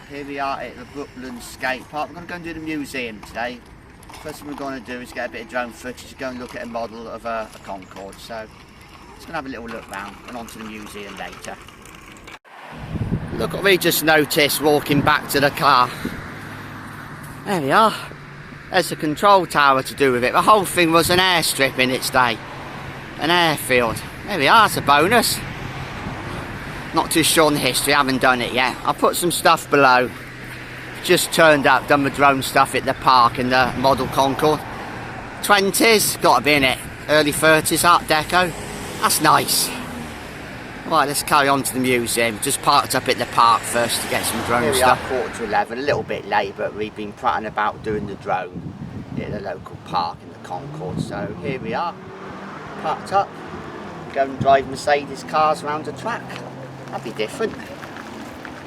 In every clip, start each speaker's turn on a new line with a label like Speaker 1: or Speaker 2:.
Speaker 1: Here we are at the Brooklands skate park. We're going to go and do the museum today. First thing we're going to do is get a bit of drone footage to go and look at a model of a Concorde. So just going to have a little look round and on to the museum later. Look what we just noticed walking back to the car. There we are. There's a control tower to do with it. The whole thing was an airstrip in its day. An airfield. There we are, it's a bonus. Not too sure on the history, I haven't done it yet. I'll put some stuff below. Just turned up, done the drone stuff at the park in the model Concorde. 20s, got to be in it. Early 30s, Art Deco. That's nice. Right, let's carry on to the museum. Just parked up at the park first to get some drone stuff. Here we are, 11:15, a little bit late, but we've been prattling about doing the drone at the local park in the Concorde. So here we are, parked up. Go and drive Mercedes cars around the track. That'd be different,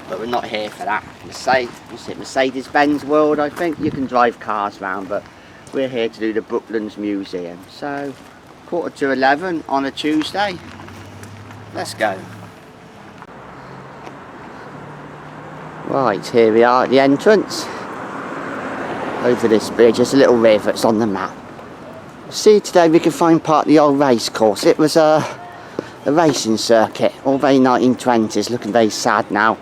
Speaker 1: but we're not here for that. Mercedes-Benz world, I think. You can drive cars around, but we're here to do the Brooklands Museum. So 11:15 on a Tuesday. Let's go. Right, here we are at the entrance. Over this bridge, there's a little river, it's on the map. See, today we can find part of the old race course. It was a racing circuit, all very 1920s, looking very sad now.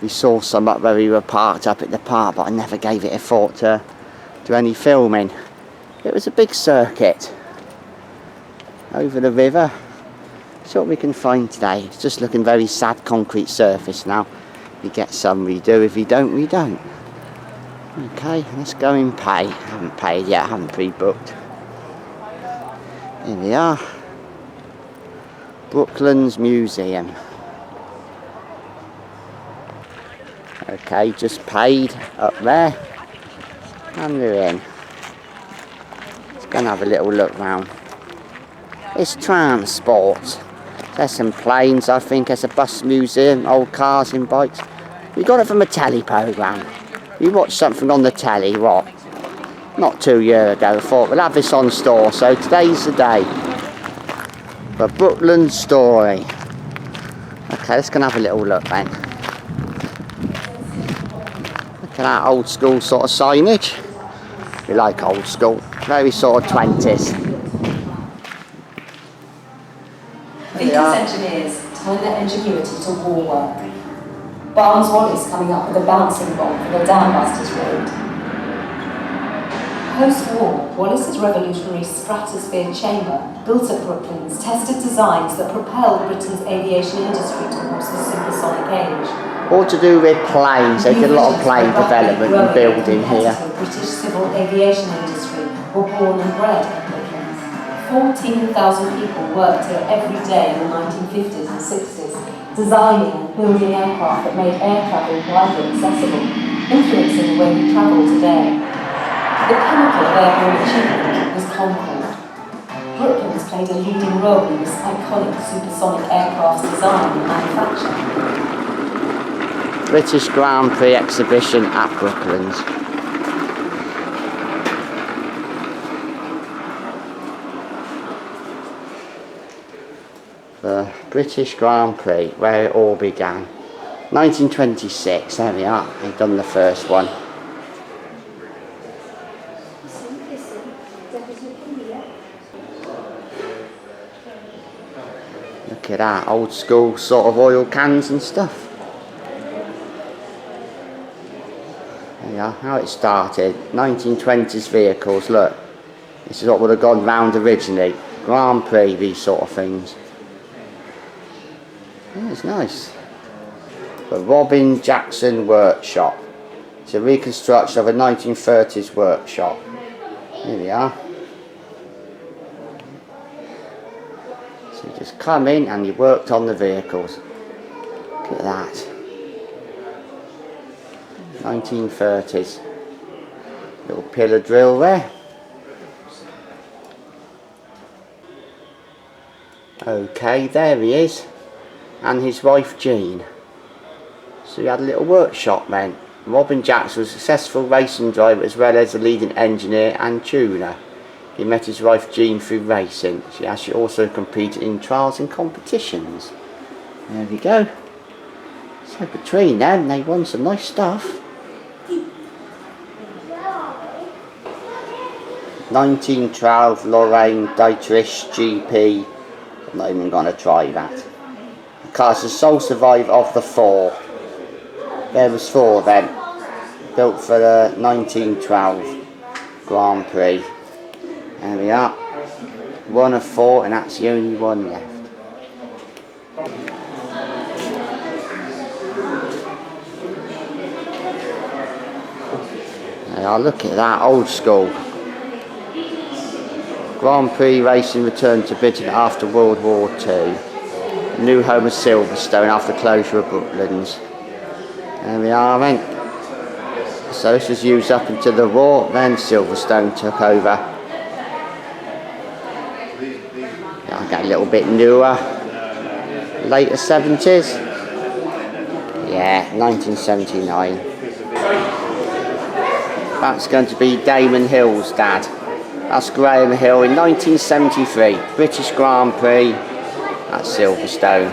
Speaker 1: We saw some up where we were parked up at the park, but I never gave it a thought to do any filming. It was a big circuit over the river. See what we can find today. It's just looking very sad concrete surface now. If you get some, we do. If you don't, we don't. Okay, let's go and pay. I haven't paid yet, I haven't pre-booked. Here we are. Brooklands Museum. Okay, just paid up there. And we're in. Let's go and have a little look round. It's transport. There's some planes, I think. There's a bus museum, old cars and bikes. We got it from a telly programme. We watched something on the telly, what? Not 2 years ago. I thought we'll have this on store, so today's the day. The Brooklands story. Okay, let's go and have a little look then. Look at that old school sort of signage. We like old school. Very sort of 20s.
Speaker 2: Vickers engineers turn their ingenuity to war work. Barnes Wallis coming up with a bouncing bomb for the Dambusters Road. Post-war, Wallis's revolutionary stratosphere chamber, built at Brooklands, tested designs that propelled Britain's aviation industry towards the supersonic age.
Speaker 1: All to do with planes. They did a lot of plane development and building here.
Speaker 2: The British civil aviation industry were born and bred at Brooklands. 14,000 people worked here every day in the 1950s and 60s, designing and building aircraft that made air travel widely accessible, influencing the way we travel today. The pinnacle of airborne achievement was Concorde. Brooklands played a leading role in this iconic supersonic aircraft design and manufacture.
Speaker 1: British Grand Prix exhibition at Brooklands. The British Grand Prix, where it all began. 1926, there we are, they've done the first one. Look at that, old school sort of oil cans and stuff. There we are, how it started. 1920s vehicles, look. This is what would have gone round originally. Grand Prix, these sort of things. Yeah, it's nice. The Robin Jackson Workshop. It's a reconstruction of a 1930s workshop. Here we are. So you just come in and you worked on the vehicles. Look at that. 1930s. Little pillar drill there. Okay, there he is. And his wife Jean. So he had a little workshop then. Robin Jackson was a successful racing driver as well as a leading engineer and tuner. He met his wife Jean through racing. She actually also competed in trials and competitions. There we go. So between them, they won some nice stuff. 1912 Lorraine Dietrich GP. I'm not even going to try that. The car's the sole survivor of the 4. There was 4 then. Built for the 1912 Grand Prix. There we are. 1 of 4, and that's the only one left. Now look at that, old school. Grand Prix racing returned to Britain after World War II. New home of Silverstone after closure of Brooklands. There we are then. So this was used up into the war, then Silverstone took over. I'll get a little bit newer. Later 70s. Yeah, 1979. That's going to be Damon Hill's dad. That's Graham Hill in 1973. British Grand Prix at Silverstone.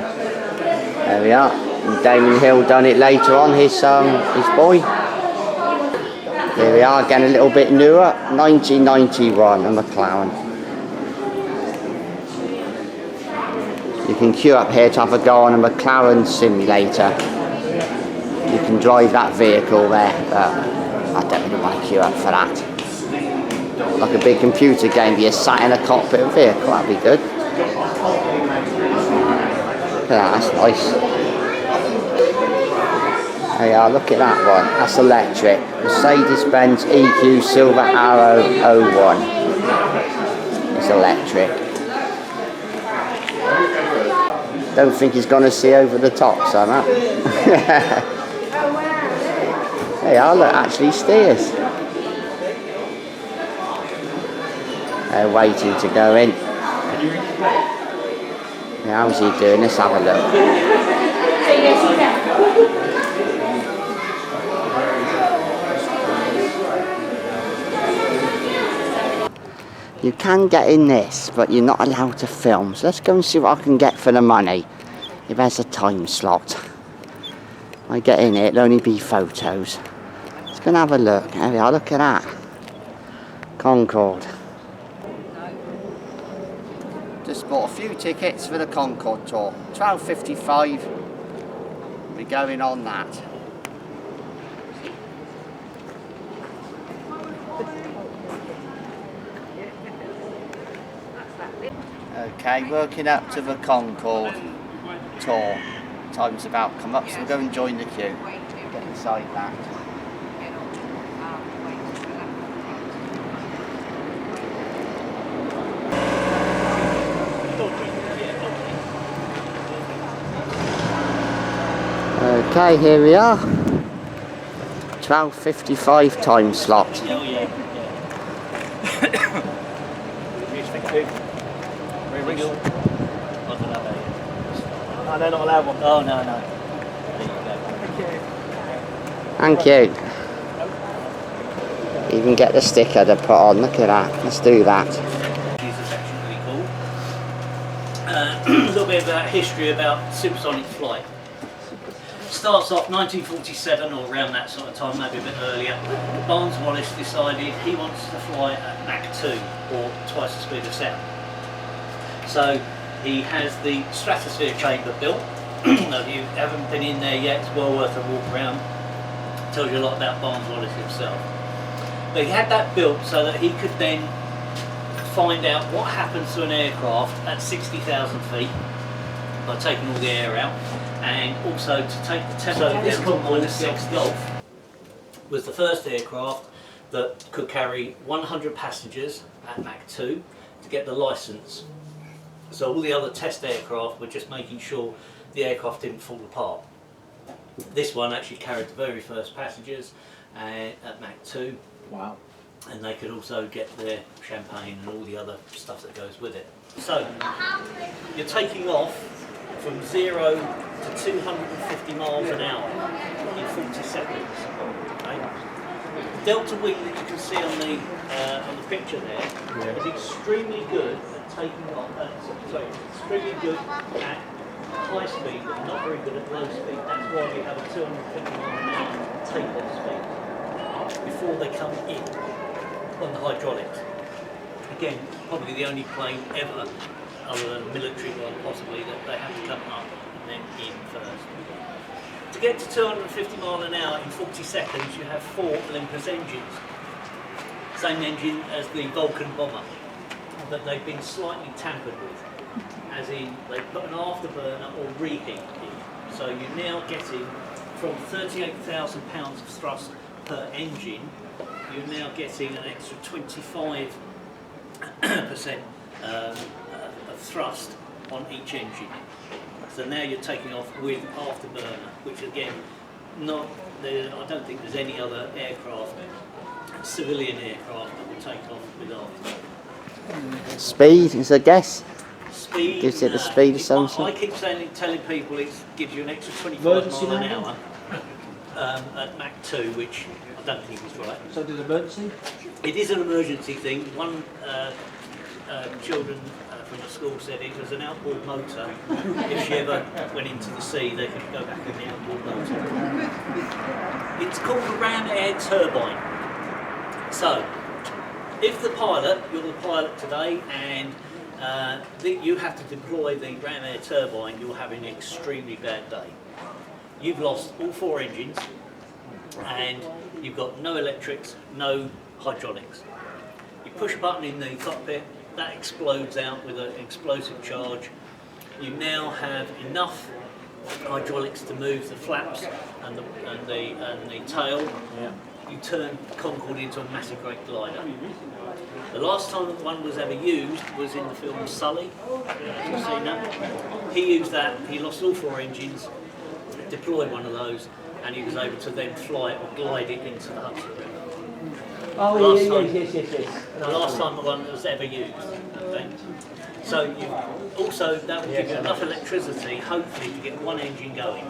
Speaker 1: There we are. And Damon Hill done it later on, his boy. Here we are, again a little bit newer. 1991, a McLaren. You can queue up here to have a go on a McLaren simulator. You can drive that vehicle there, but I don't really want to queue up for that. Like a big computer game, you're sat in a cockpit of a vehicle, that'd be good. Look at that, that's nice. There you are, look at that one, that's electric. Mercedes-Benz EQ Silver Arrow 01. It's electric. Don't think he's going to see over the top, son. There you are, look, actually steers. They're waiting to go in. How's he doing? Let's have a look. You can get in this, but you're not allowed to film. So let's go and see what I can get for the money. If there's a time slot. I get in it, it'll only be photos. Let's go and have a look. There we are, look at that. Concorde. Just bought a few tickets for the Concorde tour. £12.55. We're going on that. Okay, working up to the Concorde tour. Time's about come up, so we'll go and join the queue. Get inside that. Okay, here we are. 12:55 time slot.
Speaker 3: Oh, they're not allowed one. Oh, no.
Speaker 1: Thank you. Even get the sticker to put on. Look at that. Let's do that.
Speaker 3: These are actually really cool. A little bit about history about supersonic flight. Starts off 1947 or around that sort of time, maybe a bit earlier. Barnes Wallis decided he wants to fly at Mach 2 or twice the speed of sound. So he has the stratosphere chamber built. If you haven't been in there yet, it's well worth a walk around. Tells you a lot about Barnes Wallis himself. But he had that built so that he could then find out what happens to an aircraft at 60,000 feet by taking all the air out, and also to take the temperature down to -6 Gulf. Was the first aircraft that could carry 100 passengers at Mach 2 to get the license. So all the other test aircraft were just making sure the aircraft didn't fall apart. This one actually carried the very first passengers at Mach 2.
Speaker 4: Wow.
Speaker 3: And they could also get their champagne and all the other stuff that goes with it. So you're taking off from 0 to 250 miles an hour in 40 seconds. Okay? The delta wing that you can see on the picture there is extremely good at taking off. Extremely good at high speed but not very good at low speed. That's why we have a 250 mile an hour takeoff speed before they come in on the hydraulics. Again, probably the only plane ever, other than a military one possibly, that they have to come up and then in first. To get to 250 mile an hour in 40 seconds, you have 4 Olympus engines. Same engine as the Vulcan bomber, but they've been slightly tampered with, as in they put an afterburner or reheat in. So you're now getting, from 38,000 pounds of thrust per engine, you're now getting an extra 25% of thrust on each engine. So now you're taking off with afterburner, which again, I don't think there's any other aircraft, civilian aircraft, that will take off with afterburner.
Speaker 1: Speed is a guess.
Speaker 3: Speed
Speaker 1: Gives it the speed of something.
Speaker 3: I keep telling people it gives you an extra 25 miles an hour at Mach 2, which I don't think is right.
Speaker 4: So did emergency?
Speaker 3: It is an emergency thing. One children from the school said it was an outboard motor. If she ever went into the sea, they could go back in the outboard motor. It's called a ram air turbine. So, if you're the pilot today, and you have to deploy the ram air turbine, you're having an extremely bad day. You've lost all 4 engines, and you've got no electrics, no hydraulics. You push a button in the cockpit, that explodes out with an explosive charge. You now have enough hydraulics to move the flaps and the tail.
Speaker 4: Yeah.
Speaker 3: You turn Concorde into a massive great glider. The last time one was ever used was in the film Sully. Have you seen that? He used that, he lost all 4 engines, deployed one of those, and he was able to then fly it or glide it into the Hudson River.
Speaker 4: Oh, yes.
Speaker 3: The last time one was ever used. Okay? So that will give you enough electricity, hopefully, to get one engine going.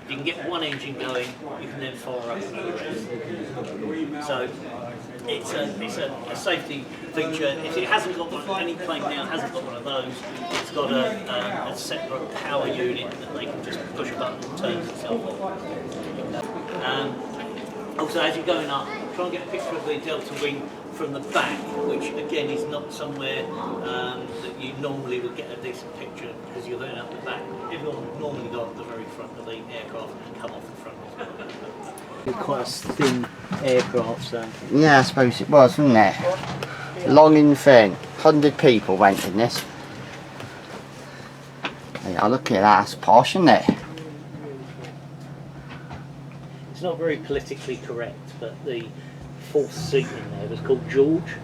Speaker 3: If you can get one engine going, you can then fire up the rest. So it's a safety feature. If it hasn't got one, any plane now hasn't got one of those, it's got a separate power unit that they can just push a button and turn itself on. Also, as you're going up, try and get a picture of the delta wing from the back, which again is not somewhere that you normally would get a decent picture, because you're going up the back. Everyone normally go up the very front of the aircraft and come off the front as well.
Speaker 4: Quite a thin aircraft, so.
Speaker 1: Yeah, I suppose it was, wasn't it? Long and thin. 100 people went in this. Yeah, look at that, that's posh, isn't it?
Speaker 3: It's not very politically correct, but the 4th seat in there was called George,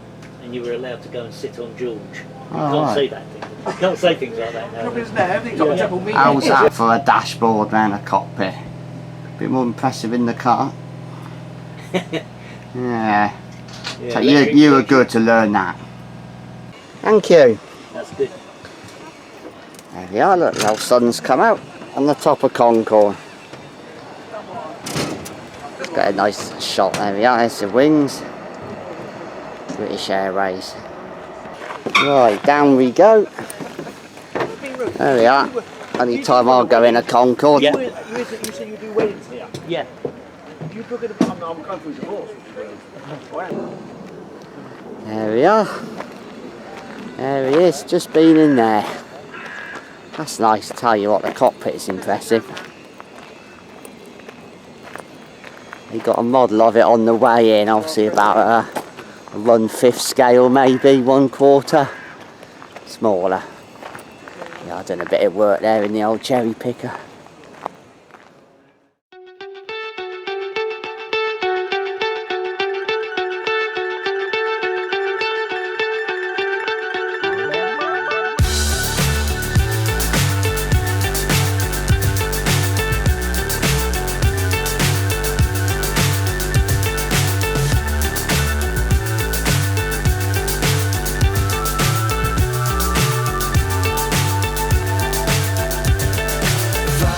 Speaker 3: and you were allowed to go and sit on George. You can't say that thing. You can't say things like that now.
Speaker 1: How's that for a dashboard and a cockpit? A bit more impressive in the car. Yeah. So you were good to learn that. Thank you.
Speaker 3: That's good.
Speaker 1: There we are, look, the old sun's come out on the top of Concorde. Got a nice shot, there we are, there's the wings. British Airways. Right, down we go. There we are. Any time I'll go in a Concorde.
Speaker 4: Yeah. You said you do weddings here? Yeah. You book it I'm going through divorce.
Speaker 1: There we are. There he is, just been in there. That's nice, tell you what, the cockpit is impressive. He got a model of it on the way in, obviously about a 1/5 scale maybe, 1/4. Smaller. Yeah, I've done a bit of work there in the old cherry picker.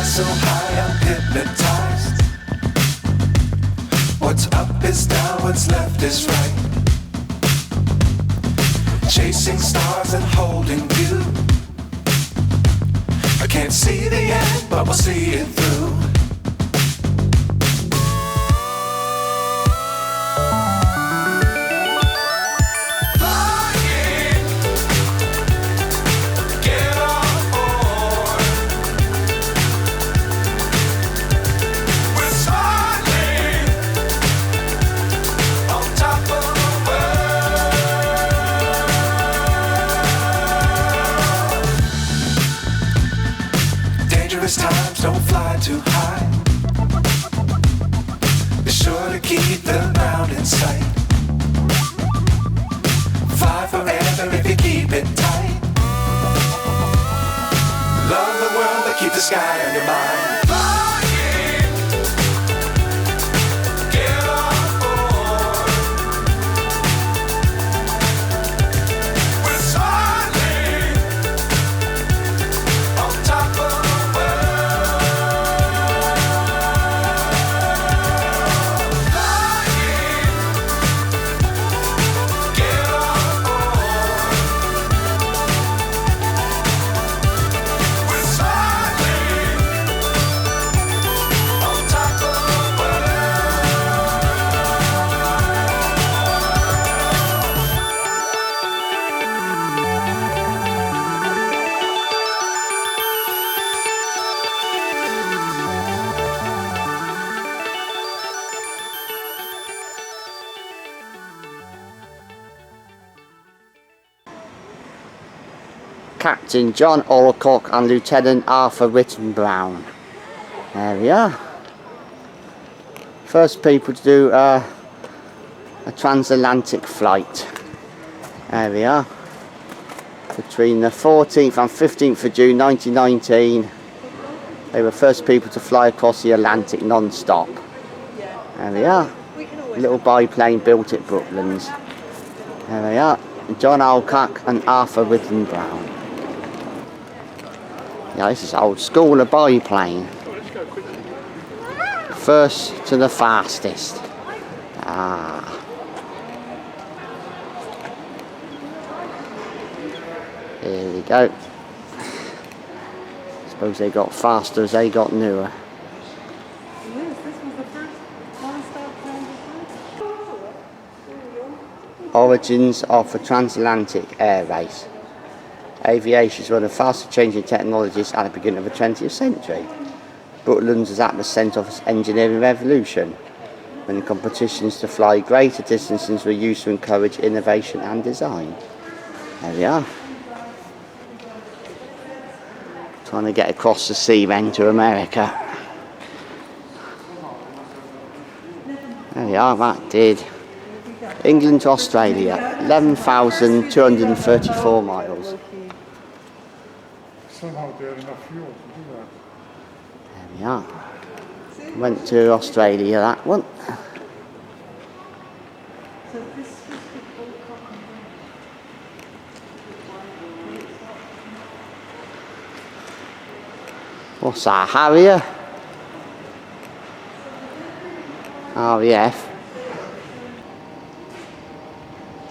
Speaker 5: So high I'm hypnotized. What's up is down, what's left is right. Chasing stars and holding you. I can't Can't see the end, but we'll see it through. Flying, get on board. We're smiling on top of the world. Dangerous times, don't fly too high. Be sure to keep the ground in sight. Fly forever if you keep it tight. Love the world, but keep the sky on your mind. Flying, get on board. We're soaring on top of the world. Flying, get on board. We're soaring on top of the world.
Speaker 1: Captain John Orcock and Lieutenant Arthur Whitten Brown. There we are. First people to do a transatlantic flight. There we are. Between the 14th and 15th of June 1919, they were first people to fly across the Atlantic non-stop. There we are. A little biplane built at Brooklands. There we are. John Orcock and Arthur Whitten Brown. Yeah, this is old school, a biplane. First to the fastest. Ah. Here we go. Suppose they got faster as they got newer. Origins of the transatlantic air race. Aviation is one of the fastest changing technologies at the beginning of the 20th century. Brooklands was at the centre of its engineering revolution, when competitions to fly greater distances were used to encourage innovation and design. There we are. Trying to get across the sea then to America. There we are, that did. England to Australia, 11,234 miles.
Speaker 6: Somehow they had enough fuel to do that.
Speaker 1: There we are. Went to Australia, that one. What's that, Harrier? RAF.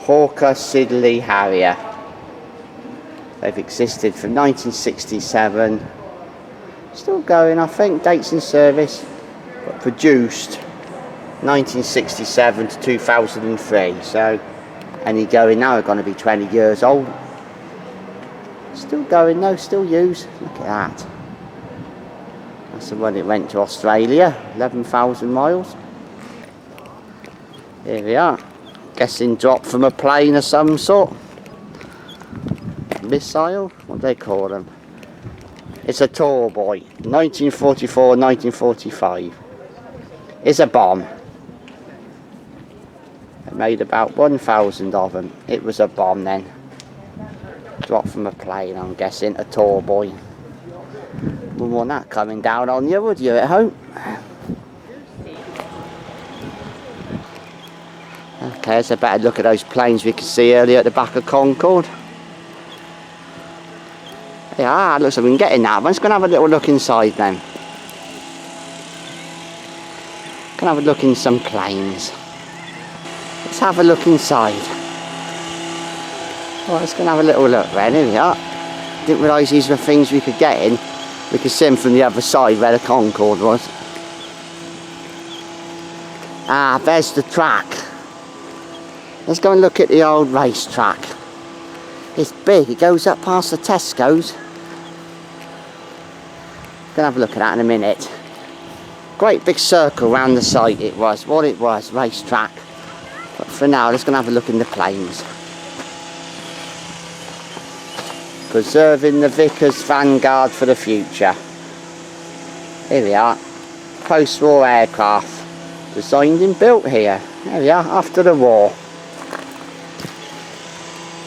Speaker 1: Hawker Siddeley Harrier. They've existed from 1967. Still going, I think. Dates in service. But produced 1967 to 2003. So any going now are going to be 20 years old. Still going though, still used. Look at that. That's the one it went to Australia. 11,000 miles. Here we are. Guessing dropped from a plane of some sort. Missile? What do they call them? It's a tall boy. 1944, 1945. It's a bomb. They made about 1,000 of them. It was a bomb then. Dropped from a plane, I'm guessing. A tall boy. Wouldn't want that coming down on you, would you, at home? Okay, let's have a better look at those planes we could see earlier at the back of Concorde. Yeah, looks like we can get in that one. Let's go and have a little look inside then. Can have a look in some planes. Let's have a look inside. Well, let's go and have a little look then. Here we are. Didn't realise these were things we could get in. We can see them from the other side where the Concorde was. Ah, there's the track. Let's go and look at the old racetrack. It's big, it goes up past the Tesco's. Gonna have a look at that in a minute. Great big circle around the site it was, what it was, racetrack. But for now, let's go and have a look in the planes. Preserving the Vickers Vanguard for the future. Here we are, post-war aircraft. Designed and built here. There we are, after the war.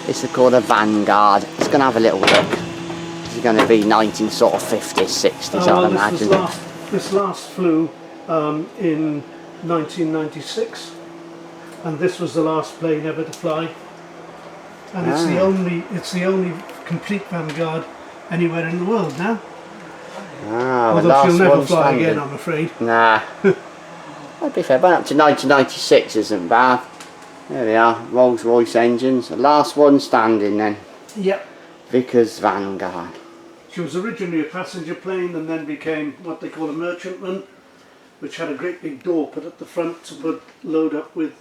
Speaker 1: This is called a Vanguard. It's going to have a little look. This is going to be 1950s, 60s, I'd imagine.
Speaker 7: This last flew in 1996, and this was the last plane ever to fly. And it's the only complete Vanguard anywhere in the world now.
Speaker 1: Ah,
Speaker 7: although she'll never fly again, I'm afraid.
Speaker 1: Nah. I'd be fair, but up to 1996 isn't bad. There we are, Rolls Royce engines. The last one standing then.
Speaker 7: Yep.
Speaker 1: Vickers Vanguard.
Speaker 7: She was originally a passenger plane and then became what they call a merchantman, which had a great big door put at the front to load up with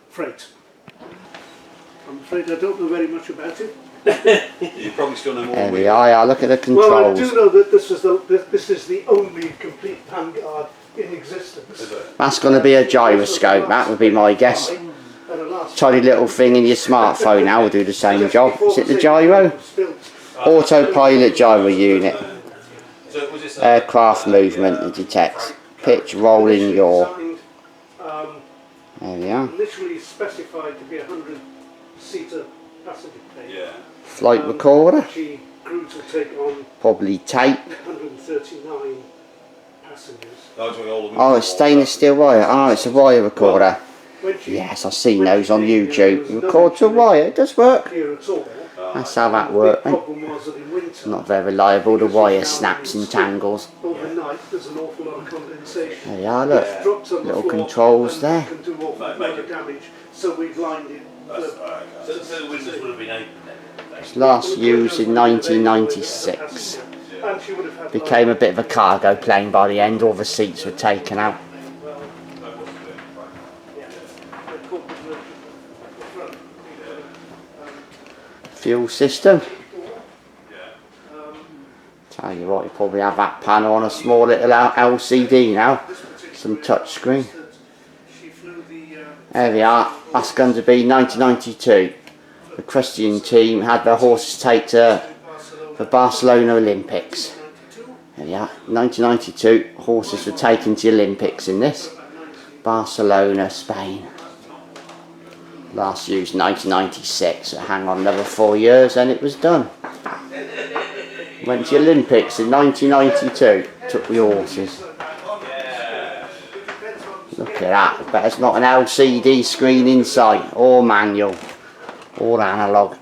Speaker 7: freight. I'm afraid I don't know very much about it.
Speaker 8: You probably still know more.
Speaker 1: There we are, look at the controls.
Speaker 7: Well, I do know that this is the only complete Vanguard in existence.
Speaker 1: That's going to be a gyroscope, that would be my guess. Tiny little thing in your smartphone now will do the same job. Is it the gyro? Autopilot gyro unit. Aircraft movement it detects. Pitch, rolling, yaw. There we are.
Speaker 7: Literally specified to be a 100-seater passenger plane.
Speaker 8: Yeah.
Speaker 1: Flight recorder.
Speaker 7: She grew to take on
Speaker 1: Probably tape.
Speaker 7: 139 passengers.
Speaker 1: Oh, it's stainless steel wire. Oh, it's a wire recorder. Yes, I've seen those on YouTube. You record to a wire, it does work. That's how that works. Not very reliable, the wire snaps and tangles. There you are, look. Little controls there. It's last used in 1996. Became a bit of a cargo plane by the end, all the seats were taken out. Fuel system. Tell you what, you probably have that panel on a small little LCD now. Some touch screen. There we are, that's going to be 1992. The Christian team had their horses take to the Barcelona Olympics. There we are, 1992, horses were taken to the Olympics in this. Barcelona, Spain. Last used 1996, so hang on another 4 years and it was done. Went to the Olympics in 1992, took the horses. Look at that, but it's not an LCD screen inside, or manual, or analogue.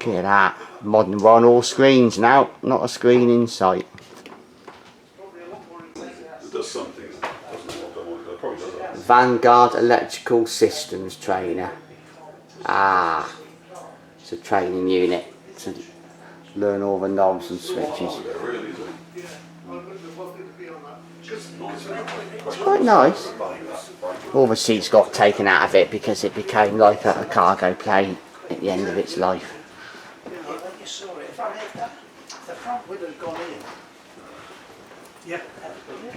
Speaker 1: Look at that, modern one, all screens now, not a screen inside.
Speaker 8: It does something.
Speaker 1: Vanguard Electrical Systems Trainer. Ah, it's a training unit to learn all the knobs and switches. It's quite nice. All the seats got taken out of it because it became like a cargo plane at the end of its life.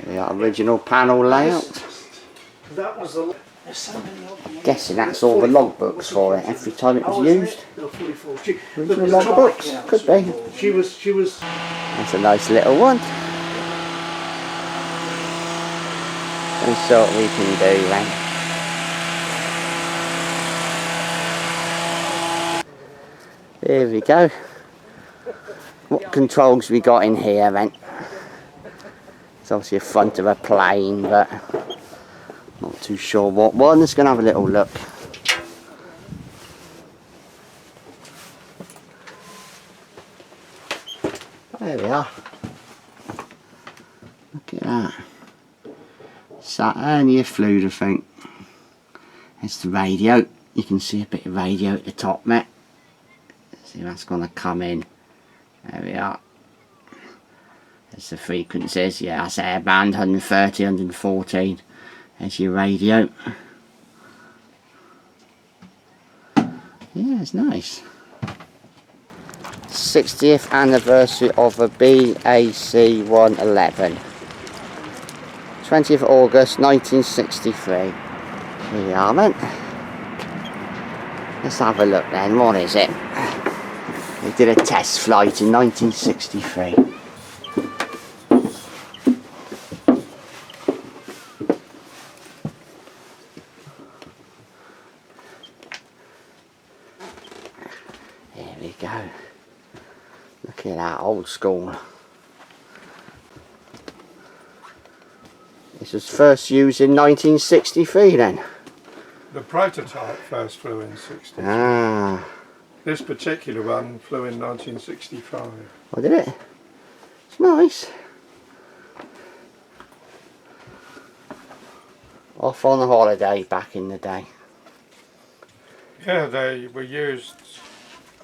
Speaker 1: The original panel layout. Guessing that's all the logbooks for it every time it was used. Original logbooks? Could be. That's a nice little one. Let's see what we can do then. There we go. What controls we got in here then? It's obviously a front of a plane, but not too sure what one. Let's go and have a little look. There we are. Look at that. Saturnia fluid, I think. It's the radio. You can see a bit of radio at the top, mate. See, that's going to come in. There we are. There's the frequencies, yeah, that's airband, 130, 114. There's your radio. Yeah, it's nice. 60th anniversary of a BAC 111. 20th August 1963. Here we are then. Let's have a look then, what is it? They did a test flight in 1963. Here we go. Look at that, old school. This was first used in 1963 then.
Speaker 6: The prototype first flew in 63.
Speaker 1: Ah.
Speaker 6: This particular one flew in 1965.
Speaker 1: Oh, did it? It's nice. Off on a holiday back in the day.
Speaker 6: Yeah, they were used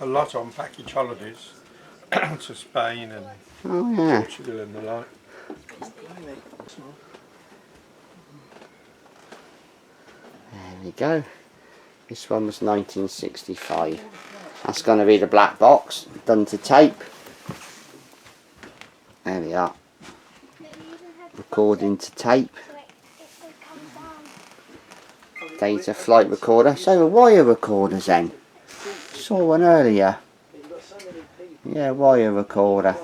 Speaker 6: a lot on package holidays to Spain and Portugal and the like.
Speaker 1: There we go. This one was 1965. That's going to be the black box, done to tape. There we are. Recording to tape. Data flight recorder. So the wire recorders then. Saw one earlier. Yeah, wire recorder.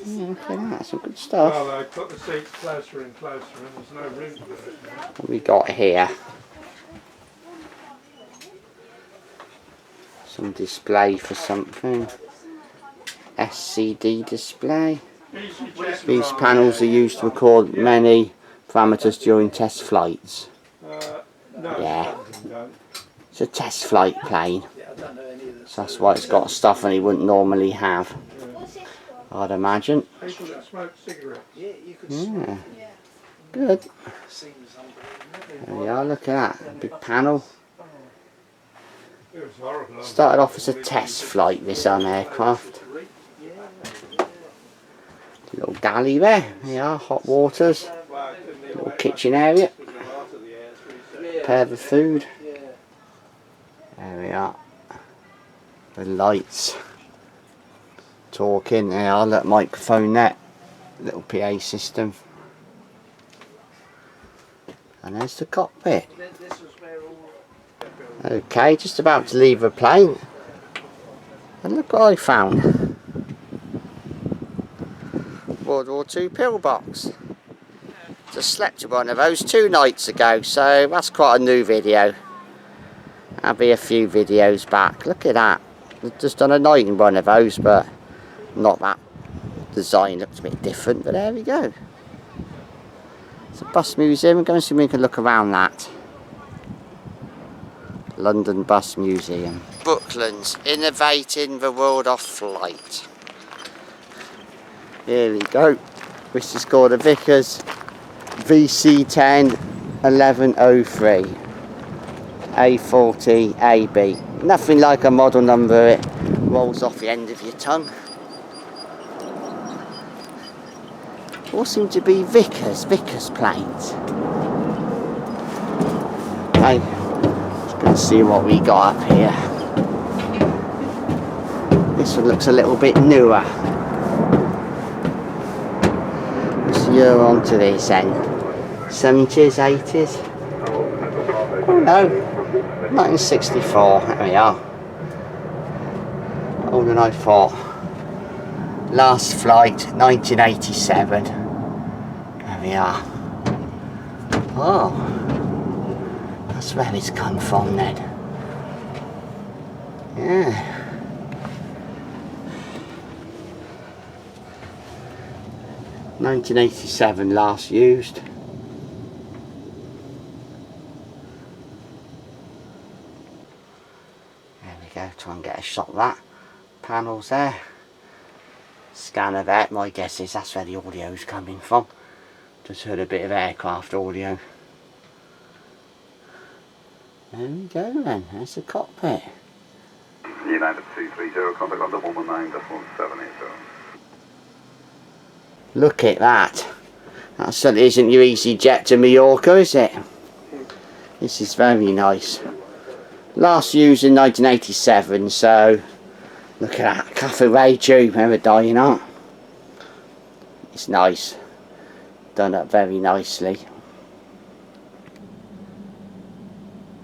Speaker 1: Yeah, look at that, some good stuff.
Speaker 6: Well, they put the seats closer and closer and there's no room for it now.
Speaker 1: What we got here? Some display for something. SCD display. These panels are used to record many parameters during test flights. Yeah. It's a test flight plane. So that's why it's got stuff that he wouldn't normally have. I'd imagine.
Speaker 6: People that smoke cigarettes.
Speaker 1: Yeah. Good. There we are, look at that. Big panel.
Speaker 6: It was horrible.
Speaker 1: Started off as a test flight, this aircraft. Little galley there. There you are, hot waters. Little kitchen area. Prepare the food. There we are. The lights. Talking, there, look, microphone there, little PA system, and there's the cockpit. Okay, just about to leave the plane, and look what I found. World War II pillbox. Just slept in one of those 2 nights ago, so that's quite a new video. That'll be a few videos back. Look at that. I've just done a night in one of those, but not that design, looks a bit different, but there we go. It's a bus museum. Go and see if we can look around that. London Bus Museum. Brooklands, innovating the world of flight. Here we go. This is called a Vickers VC10 1103 A40 AB. Nothing like a model number, it rolls off the end of your tongue. All seem to be Vickers planes. Okay, just going to see what we got up here. This one looks a little bit newer. What's the year on to this then? 70s, 80s? Oh no, 1964, there we are. Older than I thought. Last flight, 1987. There we are. Oh, that's where it's come from then. Yeah. (1987) last used. There we go. Try and get a shot of that. Panels there. Scanner there. My guess is that's where the audio's coming from. Just heard a bit of aircraft audio. There we go then. There's the cockpit.
Speaker 9: United 230, contact on 119.178.
Speaker 1: Look at that. That certainly isn't your EasyJet to Mallorca, is it? This is very nice. Last used in 1987, so look at that. Cafe Ray tube, remember dying on? It's nice. Done up very nicely.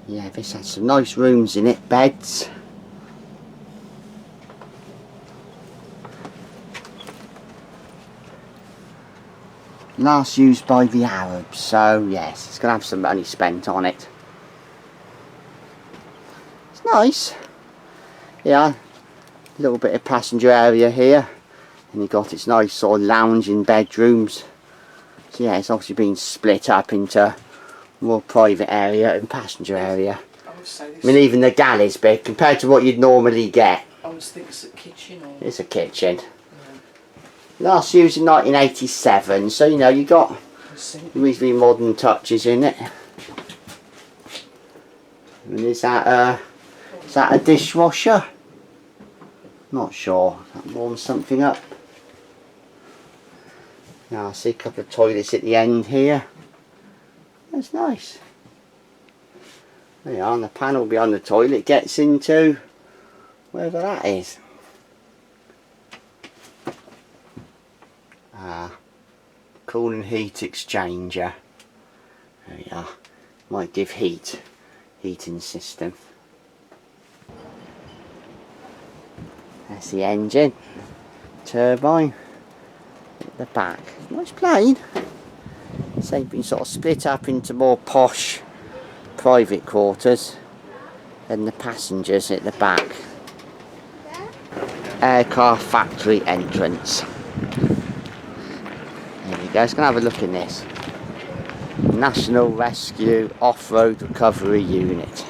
Speaker 1: Yeah, this has some nice rooms in it, beds. Last used by the Arabs, so yes, it's going to have some money spent on it. It's nice. Yeah, a little bit of passenger area here, and you've got its nice sort of lounging bedrooms. So yeah, it's obviously been split up into more private area and passenger area. I mean, even the galley's big compared to what you'd normally get.
Speaker 10: I was thinking it's a kitchen. Or...
Speaker 1: It's a kitchen. Last used in 1987, so you know you got reasonably modern touches in it. And is that a dishwasher? Not sure. That warms something up. Now I see a couple of toilets at the end here. That's nice. There you are, and the panel behind the toilet gets into wherever that is. Cool and heat exchanger. There we are. Might give heating system. That's the engine. Turbine. At the back. Nice plane. So they've been sort of split up into more posh private quarters than the passengers at the back. Aircraft factory entrance. There we go, let's go and have a look in this. National Rescue Off-Road Recovery Unit.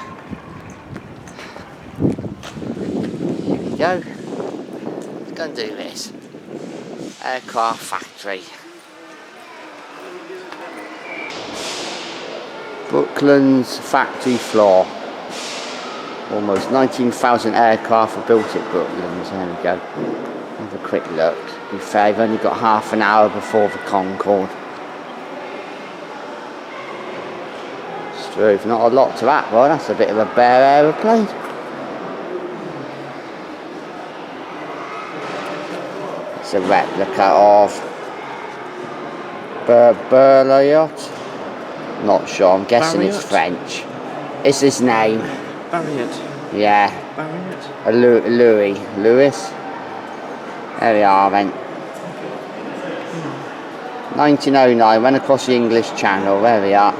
Speaker 1: Here we go. Let's go and do this. Aircraft factory. Brooklands factory floor. Almost 19,000 aircraft were built at Brooklands. There we go. Have a quick look. To be fair, I've only got half an hour before the Concorde. Struve, not a lot to that one. That's a bit of a bare aeroplane. It's a replica of Berliot. Not sure, I'm guessing
Speaker 10: Barriot?
Speaker 1: It's French. It's his name.
Speaker 10: Barriot.
Speaker 1: Yeah.
Speaker 10: Barriot.
Speaker 1: Louis. There we are then. 1909, went across the English Channel, there we are.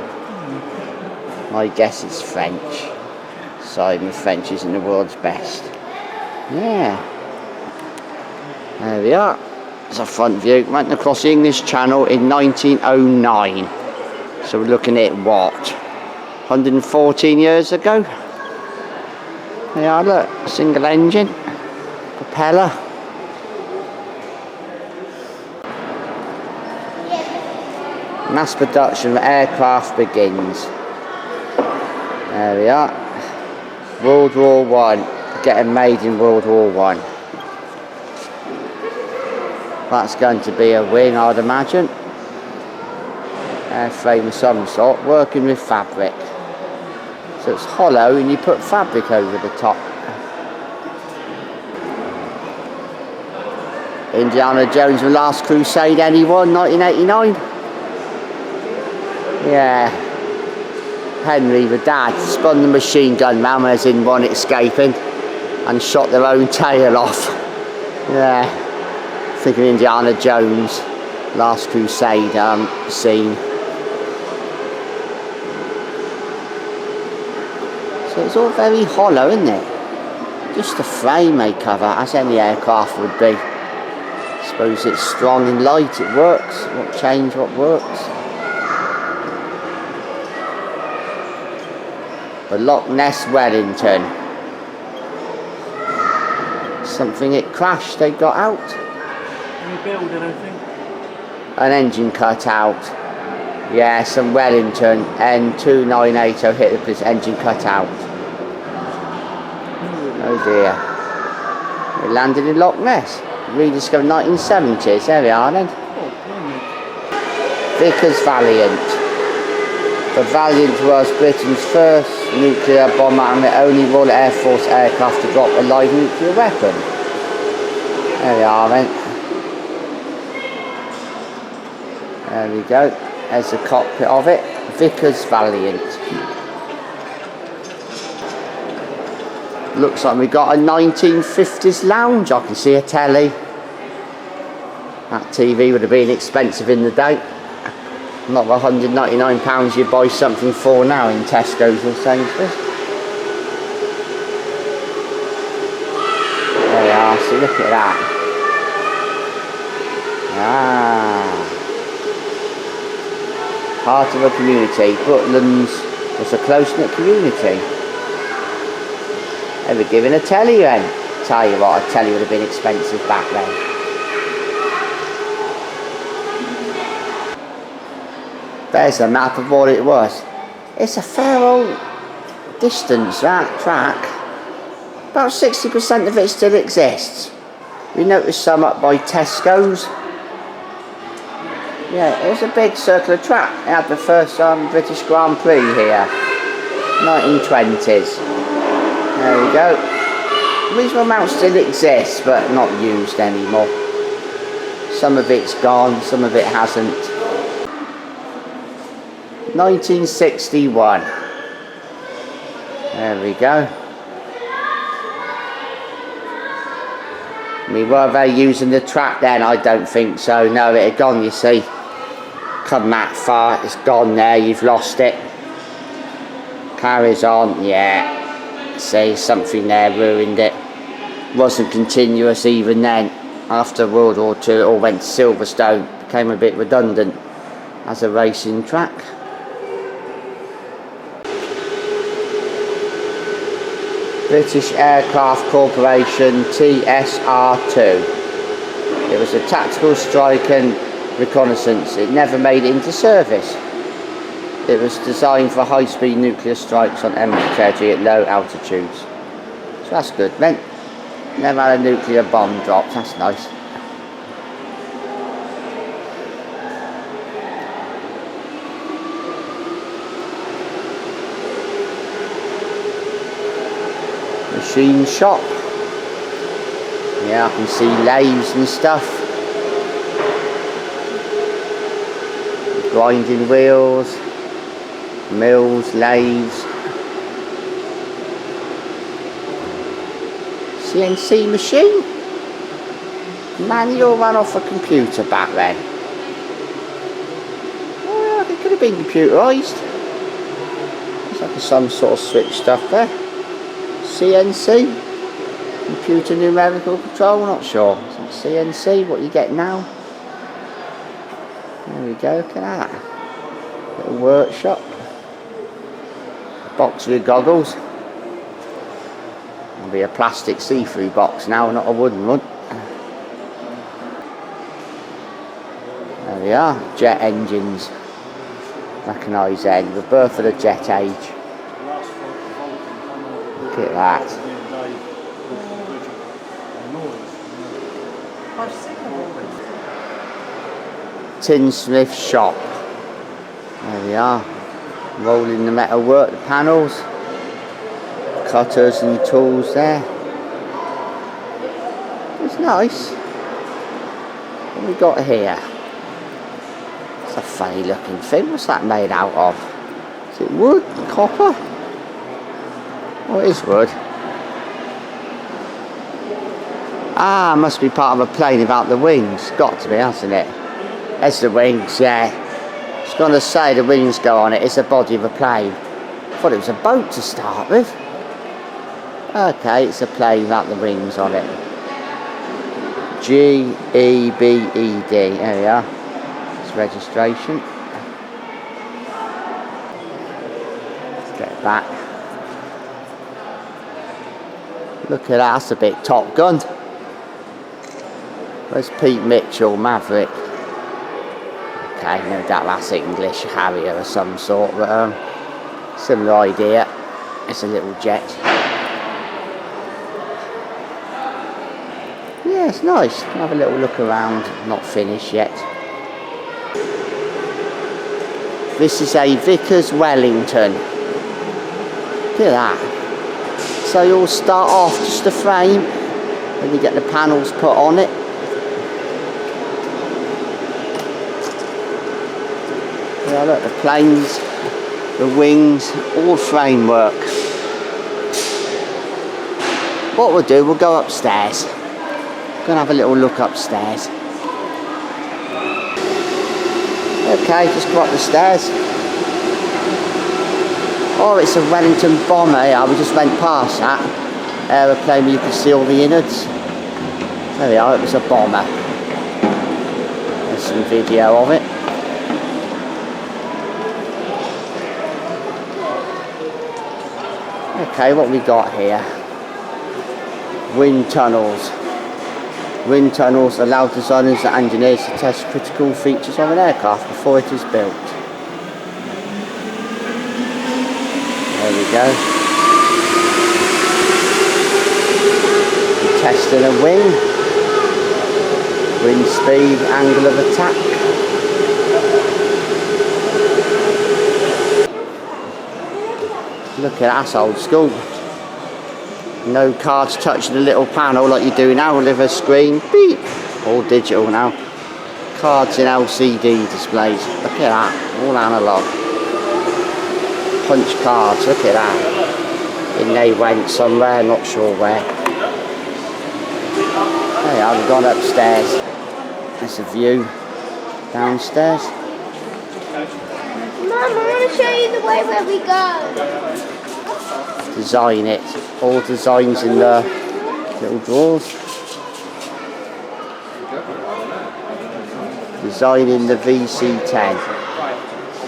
Speaker 1: My guess it's French. Sorry, my French isn't the world's best. Yeah. There we are. There's a front view. Went across the English Channel in 1909. So we're looking at what? 114 years ago? There we are, look. Single engine. Propeller. Mass production of aircraft begins. There we are. World War One. Getting made in World War One. That's going to be a win, I'd imagine. Airframe of some sort, working with fabric. So it's hollow and you put fabric over the top. Indiana Jones and the Last Crusade, anyone? 1989? Yeah. Henry, the dad, spun the machine gun round as in one escaping and shot their own tail off. Yeah. Thinking Indiana Jones, Last Crusade scene. So it's all very hollow, isn't it? Just the frame they cover, as any aircraft would be. I suppose it's strong and light, it works. What change, what works. The Loch Ness Wellington. Something it crashed, they got out.
Speaker 10: Any building, I think.
Speaker 1: An engine cut out. Yeah, some Wellington N2980 hit the engine cut out. Oh dear. We landed in Loch Ness. Rediscovered 1970s. There we are then. Vickers Valiant. The Valiant was Britain's first nuclear bomber and the only Royal Air Force aircraft to drop a live nuclear weapon. There we are then. There we go. There's the cockpit of it. Vickers Valiant. Looks like we got a 1950s lounge. I can see a telly. That TV would have been expensive in the day. Not the £199 you buy something for now in Tesco's or Sainsbury's. There we are, so look at that. Part of a community. Brooklands was a close-knit community. They were giving a telly then. Tell you what, a telly would have been expensive back then. There's a map of what it was. It's a fair old distance, that track. About 60% of it still exists. We noticed some up by Tesco's. Yeah, it was a big circular track. It had the first British Grand Prix here. 1920s. There we go. Reasonable amount still exists, but not used anymore. Some of it's gone, some of it hasn't. 1961. There we go. I mean, were they using the track then? I don't think so. No, it had gone, you see. Come that far, it's gone there, you've lost it. Carries on, yeah. See, something there ruined it. Wasn't continuous even then. After World War II, it all went to Silverstone. Became a bit redundant as a racing track. British Aircraft Corporation TSR-2. It was a tactical strike and reconnaissance. It never made it into service. It was designed for high-speed nuclear strikes on enemy territory at low altitudes. So that's good. Never had a nuclear bomb dropped. That's nice. Machine shop. Yeah, I can see lathes and stuff. Grinding wheels. Mills, lathes. CNC machine. Manual run off a computer back then. Well, it could have been computerised. It's like some sort of switch stuff there. CNC. Computer numerical control, not sure. CNC, what you get now. There we go, look at that. Little workshop. Box with goggles. It'll be a plastic see-through box now, not a wooden one. There we are, jet engines. Recognise then, the birth of the jet age. Look at that. Tinsmith shop. There we are. Rolling the metal work, the panels. Cutters and tools there. It's nice. What have we got here? It's a funny looking thing. What's that made out of? Is it wood? Copper? Oh, it is wood. Ah, must be part of a plane without the wings. Got to be, hasn't it? There's the wings, yeah. I was going to say the wings go on it. It's the body of a plane. I thought it was a boat to start with. Okay, it's a plane without the wings on it. G-E-B-E-D. There we are. It's registration. Let's get it back. Look at that. That's a bit Top Gun. Where's Pete Mitchell, Maverick? Okay, no doubt that's English, Harrier of some sort, but similar idea. It's a little jet. Yeah, it's nice. Have a little look around. Not finished yet. This is a Vickers Wellington. Look at that. So you'll start off just the frame, and you get the panels put on it. Yeah, look, the planes, the wings, all framework. What we'll do, we'll go upstairs. Gonna have a little look upstairs. Okay, just go up the stairs. Oh, it's a Wellington bomber. Yeah, we just went past that aeroplane where you can see all the innards. There we are, it was a bomber. There's some video of it. Okay, what we got here? Wind tunnels. Wind tunnels allow designers and engineers to test critical features of an aircraft before it is built. There we go. We're testing a wing. Wind speed, angle of attack. Look at that, that's old school. No cards touching the little panel like you do now. Liver screen, beep. All digital now. Cards in LCD displays. Look at that, all analog. Punch cards, look at that. And they went somewhere, not sure where. There you are, we've gone upstairs. There's a view downstairs.
Speaker 11: Mum, I want to show you the way where we go.
Speaker 1: Design it. All designs in the little drawers. Designing the VC-10.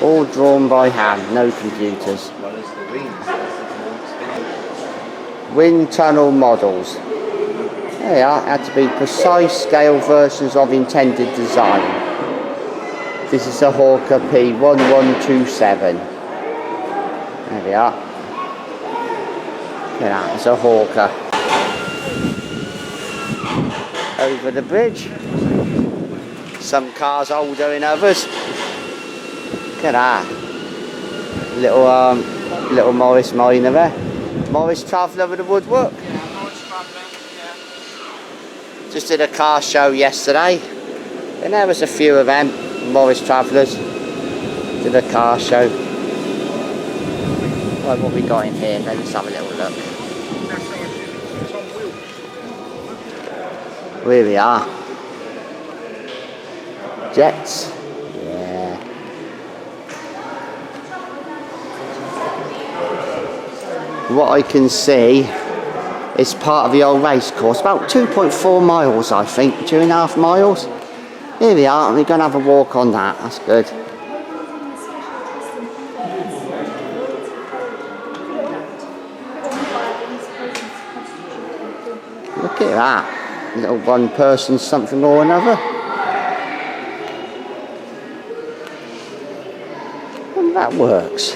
Speaker 1: All drawn by hand, no computers. Wind tunnel models. There they are, had to be precise scale versions of intended design. This is a Hawker P1127. There we are. Look at that, it's a Hawker. Over the bridge. Some cars older than others. Look at that. Little Morris Minor there. Morris Traveller with the woodwork.
Speaker 10: Yeah, Morris Traveller, yeah.
Speaker 1: Just did a car show yesterday. And there was a few of them, Morris Travellers. Did a car show. Right, what we got in here? Let's have a little look. Here we are. Jets. Yeah. What I can see is part of the old race course. About 2.4 miles, I think. 2.5 miles. Here we are. We're going to have a walk on that. That's good. Look at that, little one person something or another. And that works.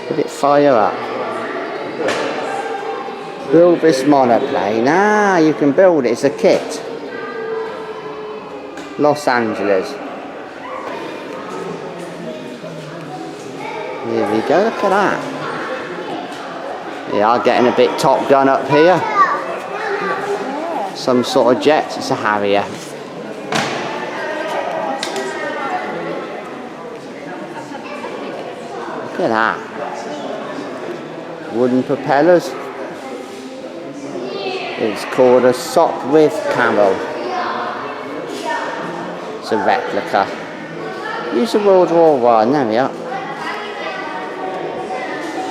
Speaker 1: Did it fire up? Build this monoplane. Ah, you can build it, it's a kit. Los Angeles. Here we go, look at that. Yeah, getting a bit Top Gun up here. Some sort of jet, it's a Harrier. Look at that. Wooden propellers. It's called a Sopwith Camel. It's a replica. Use of World War One, there we are.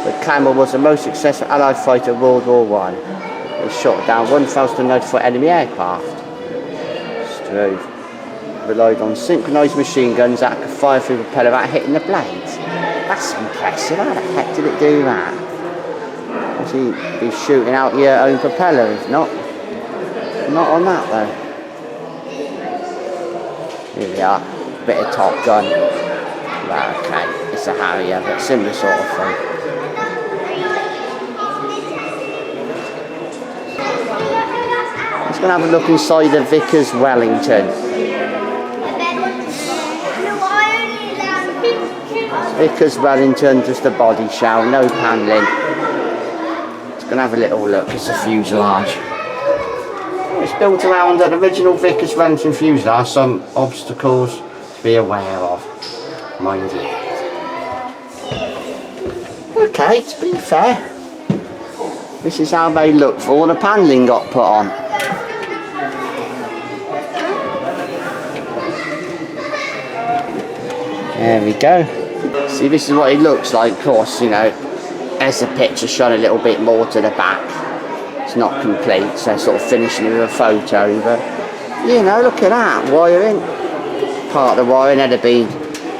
Speaker 1: The Camel was the most successful Allied fighter of World War One. It shot down 1,094 enemy aircraft. Struve relied on synchronised machine guns that could fire through the propeller without hitting the blades. That's impressive. How the heck did it do that? Obviously, you'd be shooting out your own propeller if not. Not on that though. Here we are. Bit of Top Gun. Right, okay. It's a Harrier, but similar sort of thing. Let's going to have a look inside the Vickers Wellington. Vickers Wellington, just a body shell, no panelling. Just going to have a little look. It's a fuselage. It's built around an original Vickers Wellington fuselage. Some obstacles to be aware of, mind you. Okay, to be fair, this is how they look for all the panelling got put on. There we go. See, this is what it looks like. Of course, you know, as the picture shone a little bit more to the back. It's not complete, so sort of finishing with a photo, but you know, look at that wiring. Part of the wiring had been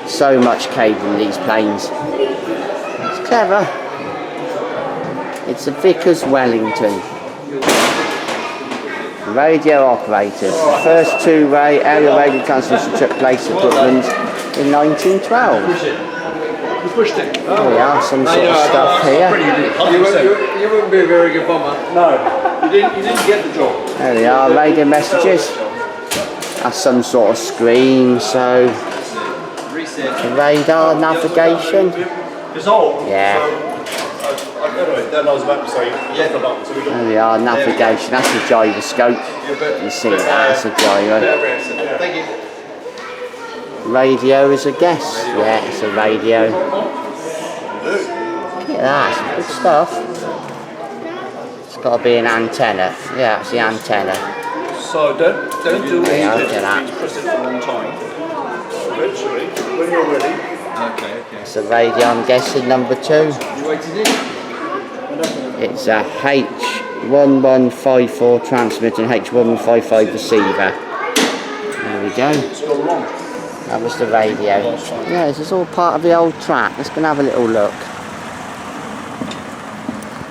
Speaker 1: so much cable in these planes. It's clever. It's a Vickers Wellington. Radio operators. The first two-way aerial radio transmission took place at Brooklands in 1912. There we are, some sort of stuff here.
Speaker 6: You wouldn't be a very good bomber. No, you didn't get the job.
Speaker 1: There we are, radio messages. That's some sort of screen, so radar navigation. Yeah. There we are, navigation. That's a gyroscope. You see that? That's a gyro. Radio is a guess. Yeah, it's a radio. Look at that, good stuff. It's got to be an antenna. Yeah, it's the antenna.
Speaker 8: So don't do
Speaker 1: anything. Look at that.
Speaker 8: Press it for a long time. Eventually, when you're ready. Okay.
Speaker 1: It's a radio, I'm guessing, number 2. It's a H1154 transmitter and H1155 receiver. There we go. That was the radio. Yeah, this is all part of the old track. Let's go and have a little look.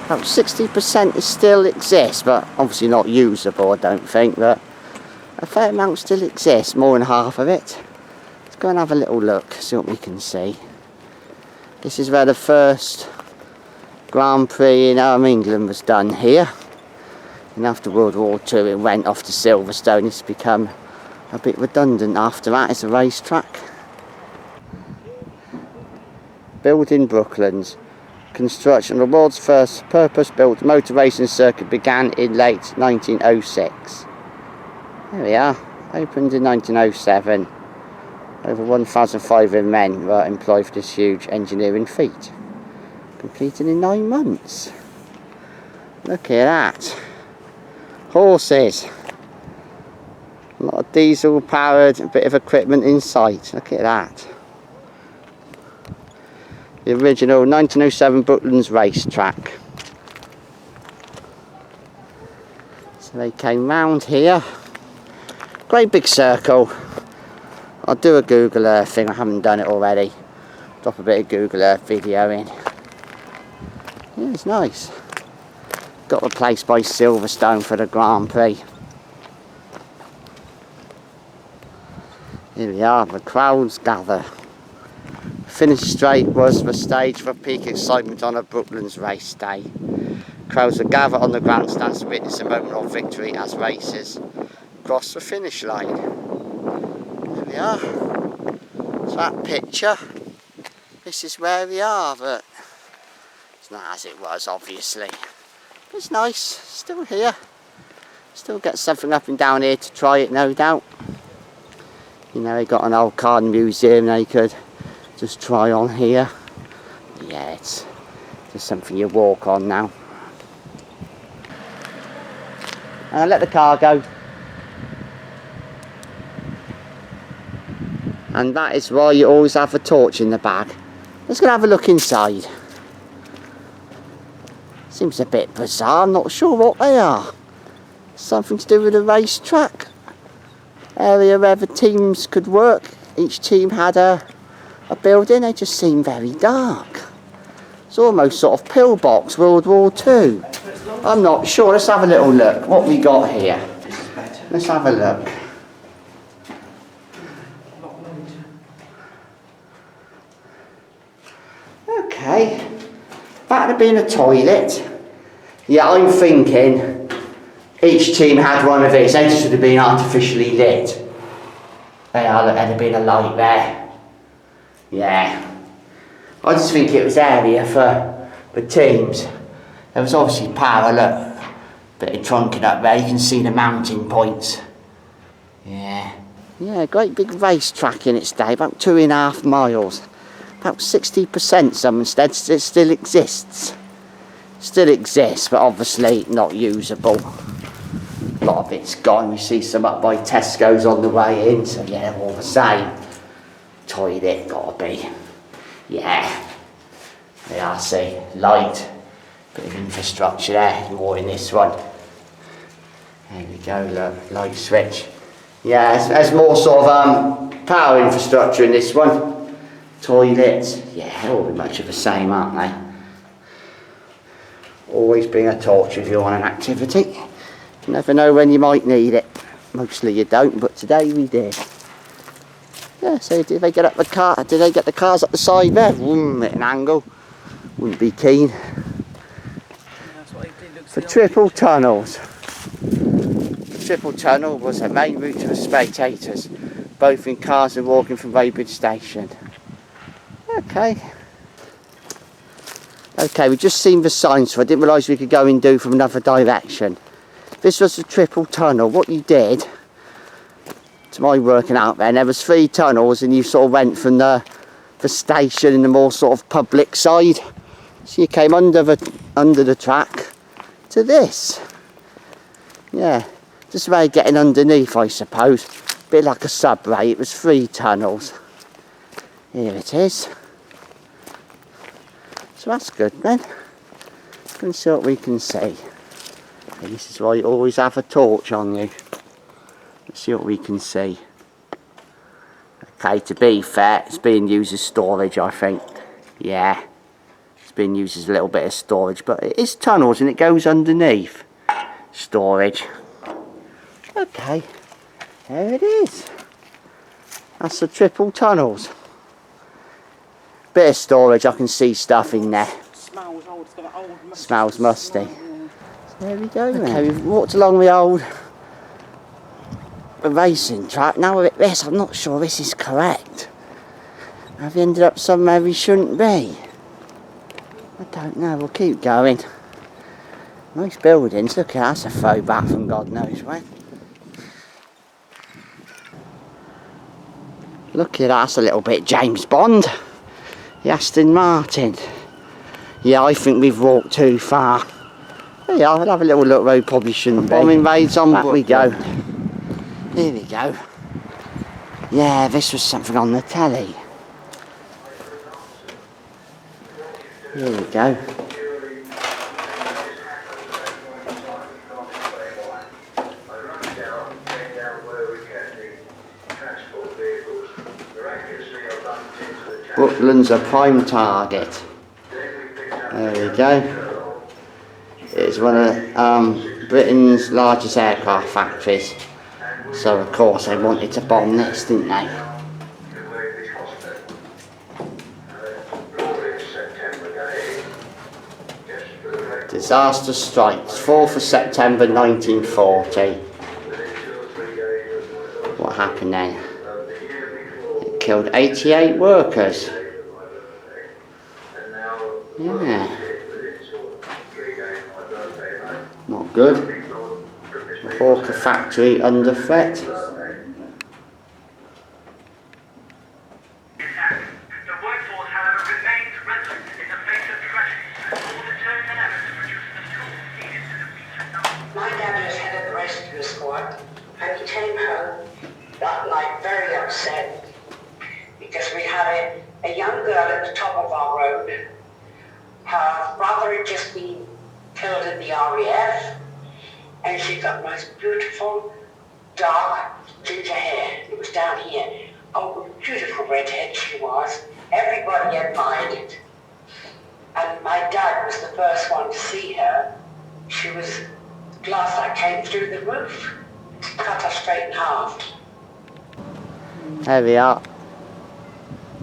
Speaker 1: About 60% still exists, but obviously not usable, I don't think, but a fair amount still exists, more than half of it. Let's go and have a little look, see what we can see. This is where the first Grand Prix in England was done here. And after World War II it went off to Silverstone. It's become a bit redundant after that. It's a racetrack. Built in Brooklands. Construction of the world's first purpose-built motor racing circuit began in late 1906. There we are. Opened in 1907. Over 1,500 men were employed for this huge engineering feat. Completed in 9 months. Look at that. Horses. A lot of diesel powered, a bit of equipment inside. Look at that. The original 1907 Brooklands racetrack. So they came round here. Great big circle. I'll do a Google Earth thing, I haven't done it already. Drop a bit of Google Earth video in. Yeah, it's nice. Got replaced by Silverstone for the Grand Prix. Here we are, the crowds gather. Finish straight was the stage for peak excitement on a Brooklands race day. Crowds would gather on the grandstands to witness a moment of victory as racers cross the finish line. There we are. So that picture, this is where we are, but it's not as it was, obviously. But it's nice, still here. Still get something up and down here to try it, no doubt. You know, they got an old car museum they could just try on here. Yeah, it's just something you walk on now. And I'll let the car go. And that is why you always have a torch in the bag. Let's go have a look inside. Seems a bit bizarre, I'm not sure what they are. Something to do with a racetrack. Area where the teams could work. Each team had a building, they just seem very dark. It's almost sort of pillbox, World War II. I'm not sure, let's have a little look. What we got here? Let's have a look. Okay, that would have been a toilet. Yeah, I'm thinking each team had one of these. They just would have been artificially lit. They are, there'd have been a light there. Yeah. I just think it was area for teams. There was obviously power, look. Bit of trunking up there, you can see the mounting points. Yeah. Yeah, great big racetrack in its day, about 2.5 miles. About 60% some instead still exists. Still exists, but obviously not usable. A lot of it's gone. You see some up by Tesco's on the way in, so yeah, they're all the same. Toilet, gotta be. Yeah. They are, see, light. Bit of infrastructure there, more in this one. There we go, look, light switch. Yeah, there's more sort of power infrastructure in this one. Toilets, yeah, they're all much of the same, aren't they? Always bring a torch with you on an activity. You never know when you might need it. Mostly you don't, but today we did. Yeah, so did they get up the car? Did they get the cars up the side there? Vroom, at an angle. Wouldn't be keen. For triple tunnels. The triple tunnel was a main route for spectators, both in cars and walking from Weybridge Station. Okay. Okay, we've just seen the signs, so I didn't realise we could go and do from another direction. This was the triple tunnel. What you did, to my working out there was 3 tunnels, and you sort of went from the station in the more sort of public side. So you came under the track to this. Yeah, just a way of getting underneath, I suppose. Bit like a subway. It was 3 tunnels. Here it is. So that's good then. Let's see what we can see. And this is why you always have a torch on you. Let's see what we can see. Okay, to be fair, it's being used as storage, I think. Yeah. It's being used as a little bit of storage, but it is tunnels and it goes underneath. Storage. Okay. There it is. That's the triple tunnels. Bit of storage, I can see stuff in there.
Speaker 10: Smells old, it's got an old musty.
Speaker 1: Smells musty. So there we go. Okay, we've walked along the old racing track. Now we're at this, I'm not sure this is correct. Have we ended up somewhere we shouldn't be? I don't know, we'll keep going. Nice buildings, look at that, that's a throwback from God knows when. Look at that, that's a little bit James Bond. The Aston Martin. Yeah, I think we've walked too far. There you are, we'll have a little look where we probably shouldn't be. Bombing raids on Back we go. Here we go. Yeah, this was something on the telly. Here we go. Brooklands a prime target. There we go. It's one of Britain's largest aircraft factories. So of course they wanted to bomb this, didn't they? Disaster strikes, 4th of September 1940. What happened then? It killed 88 workers. Yeah. Not good. The Hawker factory under threat.
Speaker 12: My dad was head of the rescue squad, and he came home that night very upset because we had a young girl at the top of our road. Her brother had just been killed in the RAF, and she got the most beautiful, dark, ginger hair. It was down here. Oh, beautiful redhead she was. Everybody admired it. And my dad was the first one to see her. She was glass that came through the roof, cut her straight in half.
Speaker 1: There we are.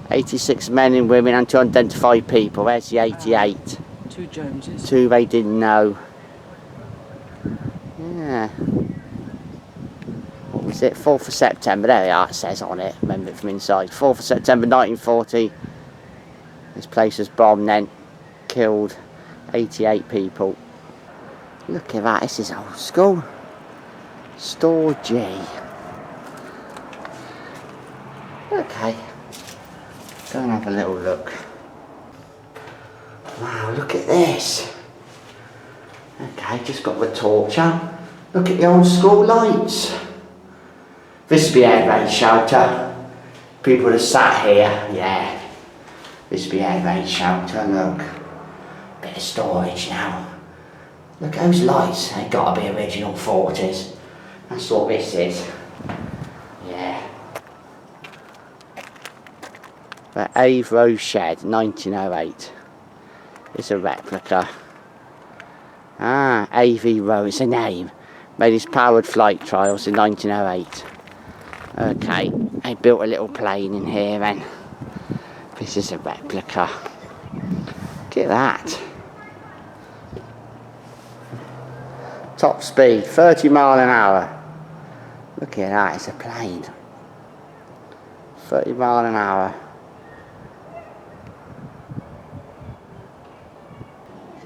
Speaker 1: 86 men and women and 2 unidentified people. There's the 88.
Speaker 10: 2 Joneses.
Speaker 1: 2 they didn't know. Yeah. What was it? 4th of September. There we are, it says on it. Remember it from inside. 4th of September 1940. This place was bombed then. Killed 88 people. Look at that. This is old school. Store G. Okay. Go and have a little look. Wow, look at this. Okay, just got the torch out. Look at the old school lights. This would be air raid shelter. People would have sat here, yeah. This would be air raid shelter, look. Bit of storage now. Look at those lights, they've got to be original 40s. That's what this is. Yeah. The AVRO Shed, 1908. It's a replica. Ah, AVRO, it's a name. Made his powered flight trials in 1908. Okay, they built a little plane in here then. This is a replica. Look at that. Top speed, 30 mile an hour. Look at that, it's a plane. 30 mile an hour.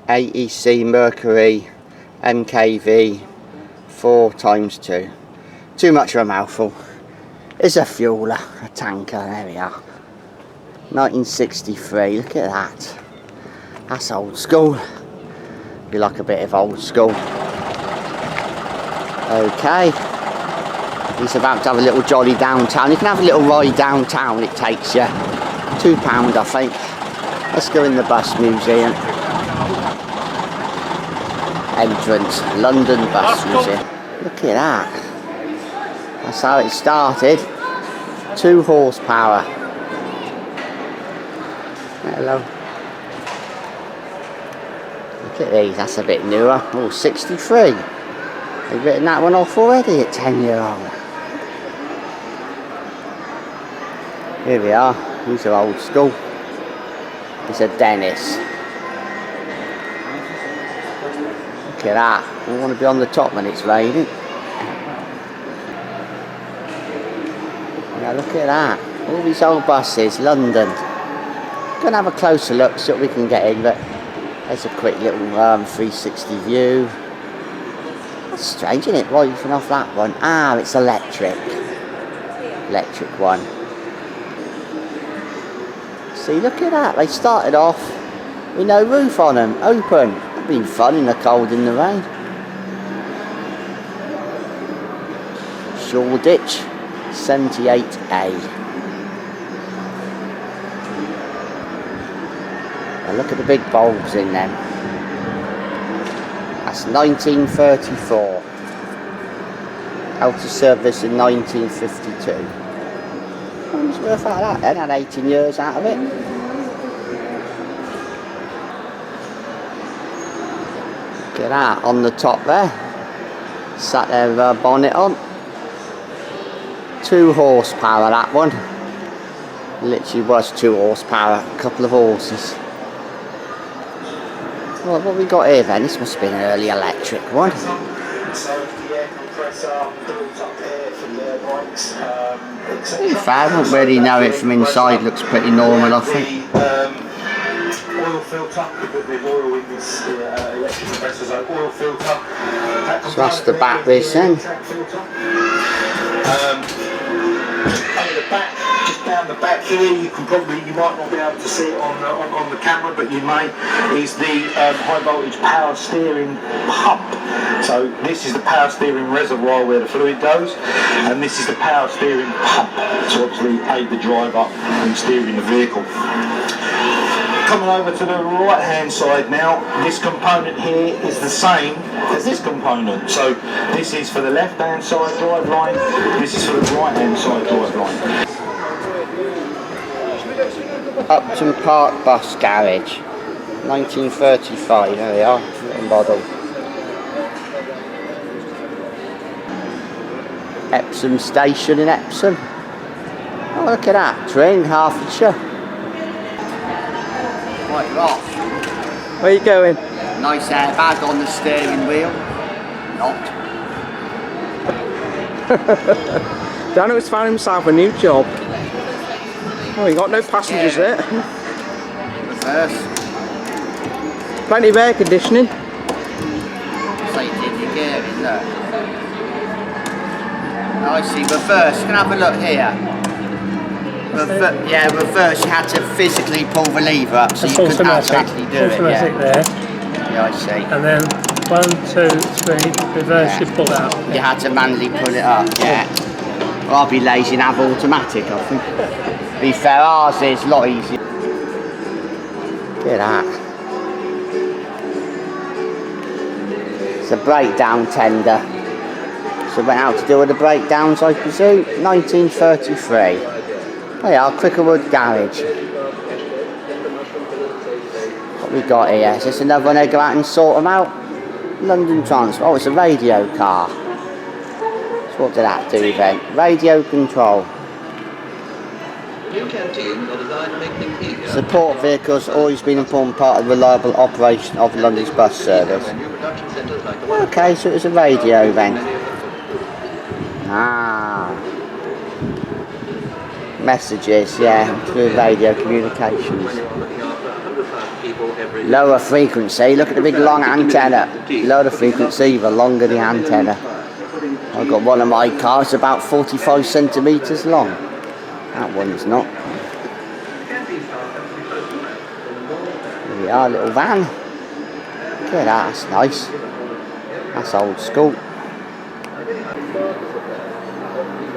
Speaker 1: AEC Mercury MKV 4x2. Too much of a mouthful. It's a fueler, a tanker, there we are. 1963, look at that. That's old school. You like a bit of old school. Okay. He's about to have a little jolly downtown. You can have a little ride downtown, it takes you £2 I think. Let's go in the bus museum. Entrance, London Bus Museum. Look at that. That's how it started. 2 horsepower. Hello. Look at these, that's a bit newer. Oh, 63. They've written that one off already at 10-year-old. Here we are. These are old school. It's a Dennis. Look at that. We want to be on the top when it's raining. Now look at that. All these old buses, London. Go and have a closer look, see what we can get in, but there's a quick little 360 view. That's strange, isn't it? Why are you off that one? Ah, it's electric. Electric one. See, look at that. They started off with no roof on them, open. It'd been fun in the cold, in the rain. Shoreditch 78A. Now look at the big bulbs in them. That's 1934. Out of service in 1952. Well, it's worth out of that then, had 18 years out of it. Look at that, on the top there. Sat there with her bonnet on. 2 horsepower that one. Literally was 2 horsepower, a couple of horses. Well, what have we got here then? This must have been an early electric one.
Speaker 13: So the air compressor builds up air from the air brakes, etc.
Speaker 1: I don't really know it from inside, looks pretty normal I think.
Speaker 13: Oil filter, because there's oil in this electric compressor, so oil filter.
Speaker 1: So that's the back this then.
Speaker 13: Over the back, just down the back here, you might not be able to see it on the camera, but you may, is the high voltage power steering pump. So this is the power steering reservoir where the fluid goes, and this is the power steering pump to obviously aid the driver in steering the vehicle. Coming over to the right hand side now, this component here is the same as this component. So this is for the left hand side drive line, this is for the right hand side drive line.
Speaker 1: Upton Park Bus Garage, 1935, there we are, little model. Epsom Station in Epsom. Oh, look at that, train, Hertfordshire. Right, we're off.
Speaker 14: Where are you going?
Speaker 1: Nice airbag on the steering wheel. Not.
Speaker 4: Dano's found himself a new job. Oh, he got no passengers there.
Speaker 1: Reverse.
Speaker 4: Plenty of air conditioning.
Speaker 1: So you did your gearing, look. I see, reverse. You can have a look here. Yeah, reverse. You had to physically pull the lever up, so you couldn't actually do it.
Speaker 14: Automatic there.
Speaker 1: Yeah, I see.
Speaker 14: And then 1, 2, 3, reverse, you pull out.
Speaker 1: You had to manually pull it up, yeah. Well, I'll be lazy and have automatic, I think. To be fair, ours is a lot easier. Look at that. It's a breakdown tender. So went out to deal with the breakdowns, I presume. 1933. Oh yeah, Cricklewood Garage. What we got here? Is this another one they go out and sort them out? London Transport. Oh, it's a radio car. So what did that do then? Radio control. Support vehicles always been an important part of the reliable operation of London's bus service. Okay, so it was a radio then. Ah. Messages, yeah, through radio communications. Lower frequency, look at the big long antenna. Lower the frequency, the longer the antenna. I've got one of my cars about 45 centimetres long. That one's not. Here we are, little van. Look at that, that's nice. That's old school.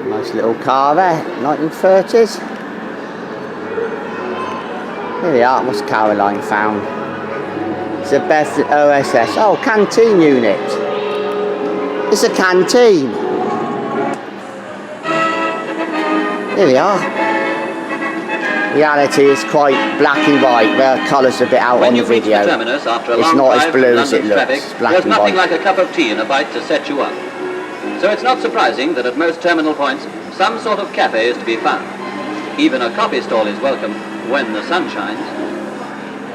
Speaker 1: Nice little car there, 1930s. Here we are, what's Caroline found? It's a Beth OSS. Oh, canteen unit. It's a canteen. Here we are. Reality is quite black and white, where colours are a bit out on the video.
Speaker 15: Terminus, after a
Speaker 1: It's
Speaker 15: long
Speaker 1: not as
Speaker 15: drive
Speaker 1: blue
Speaker 15: through
Speaker 1: as it
Speaker 15: London
Speaker 1: looks.
Speaker 15: traffic,
Speaker 1: It's black
Speaker 15: there's
Speaker 1: and
Speaker 15: nothing
Speaker 1: white.
Speaker 15: like a cup of tea and a bite to set you up. So it's not surprising that at most terminal points, some sort of cafe is to be found. Even a coffee stall is welcome when the sun shines.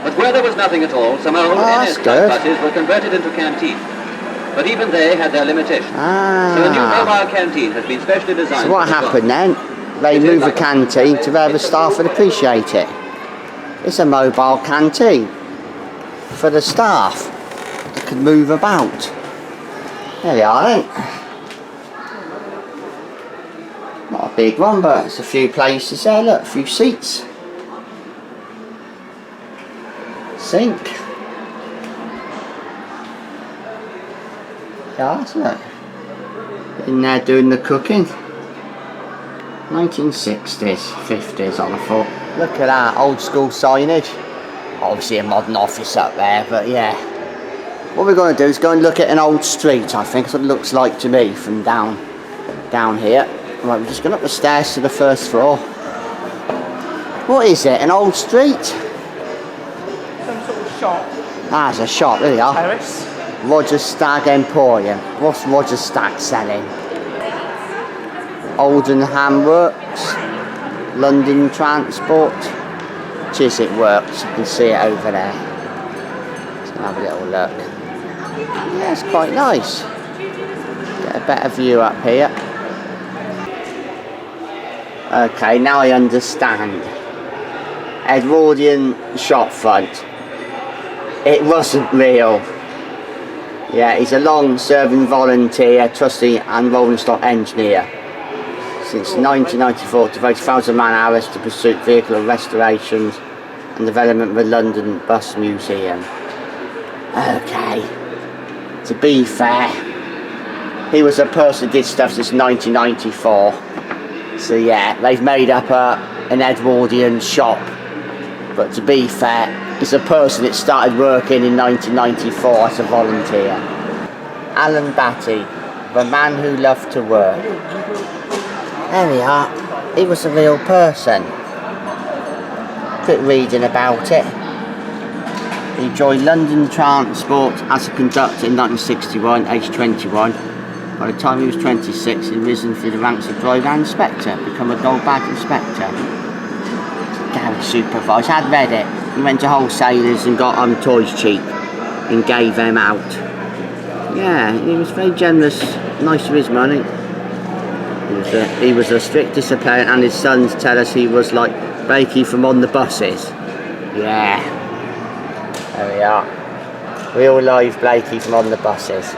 Speaker 15: But where there was nothing at all, some old NS-type buses were converted into canteens. But even they had their limitations. So a new mobile canteen has been specially designed.
Speaker 1: So what happened then? They moved the canteen to where the staff would appreciate it. It's a mobile canteen for the staff that could move about. There we are then. Not a big one, but it's a few places there. Look, a few seats. Sink. Yeah, isn't it? In there doing the cooking. 1960s, 50s on the foot. Look at that, old school signage. Obviously a modern office up there, but yeah. What we're going to do is go and look at an old street, I think. That's what it looks like to me from down here. Right, we're just going up the stairs to the first floor. What is it, an old street?
Speaker 10: Some sort of shop.
Speaker 1: Ah, it's a shop, there we are.
Speaker 10: Terrace.
Speaker 1: Roger Stagg Emporium. What's Roger Stagg selling? Oldenham Works, London Transport, Chiswick Works. You can see it over there. Let's have a little look. Yeah, it's quite nice. Get a better view up here. Okay, now I understand. Edwardian shop front. It wasn't real. Yeah, he's a long-serving volunteer, trustee and rolling stock engineer. Since 1994, devotes 1,000 man-hours to pursue vehicle restorations and development of the London Bus Museum. Okay, to be fair, he was a person who did stuff since 1994. So yeah, they've made up an Edwardian shop. But to be fair, he's a person that started working in 1994 as a volunteer. Alan Batty, the man who loved to work. There we are, he was a real person. Quick reading about it. He joined London Transport as a conductor in 1961, aged 21. By the time he was 26, he'd risen through the ranks of driver and inspector, become a gold badge inspector. Garage supervisor, I'd read it. He went to wholesalers and got toys cheap and gave them out. Yeah, he was very generous, nice with his money. He was a strict disciplinarian, and his sons tell us he was like Bakey from On the Buses. Yeah. There we are. Real live Blakey from On the Buses.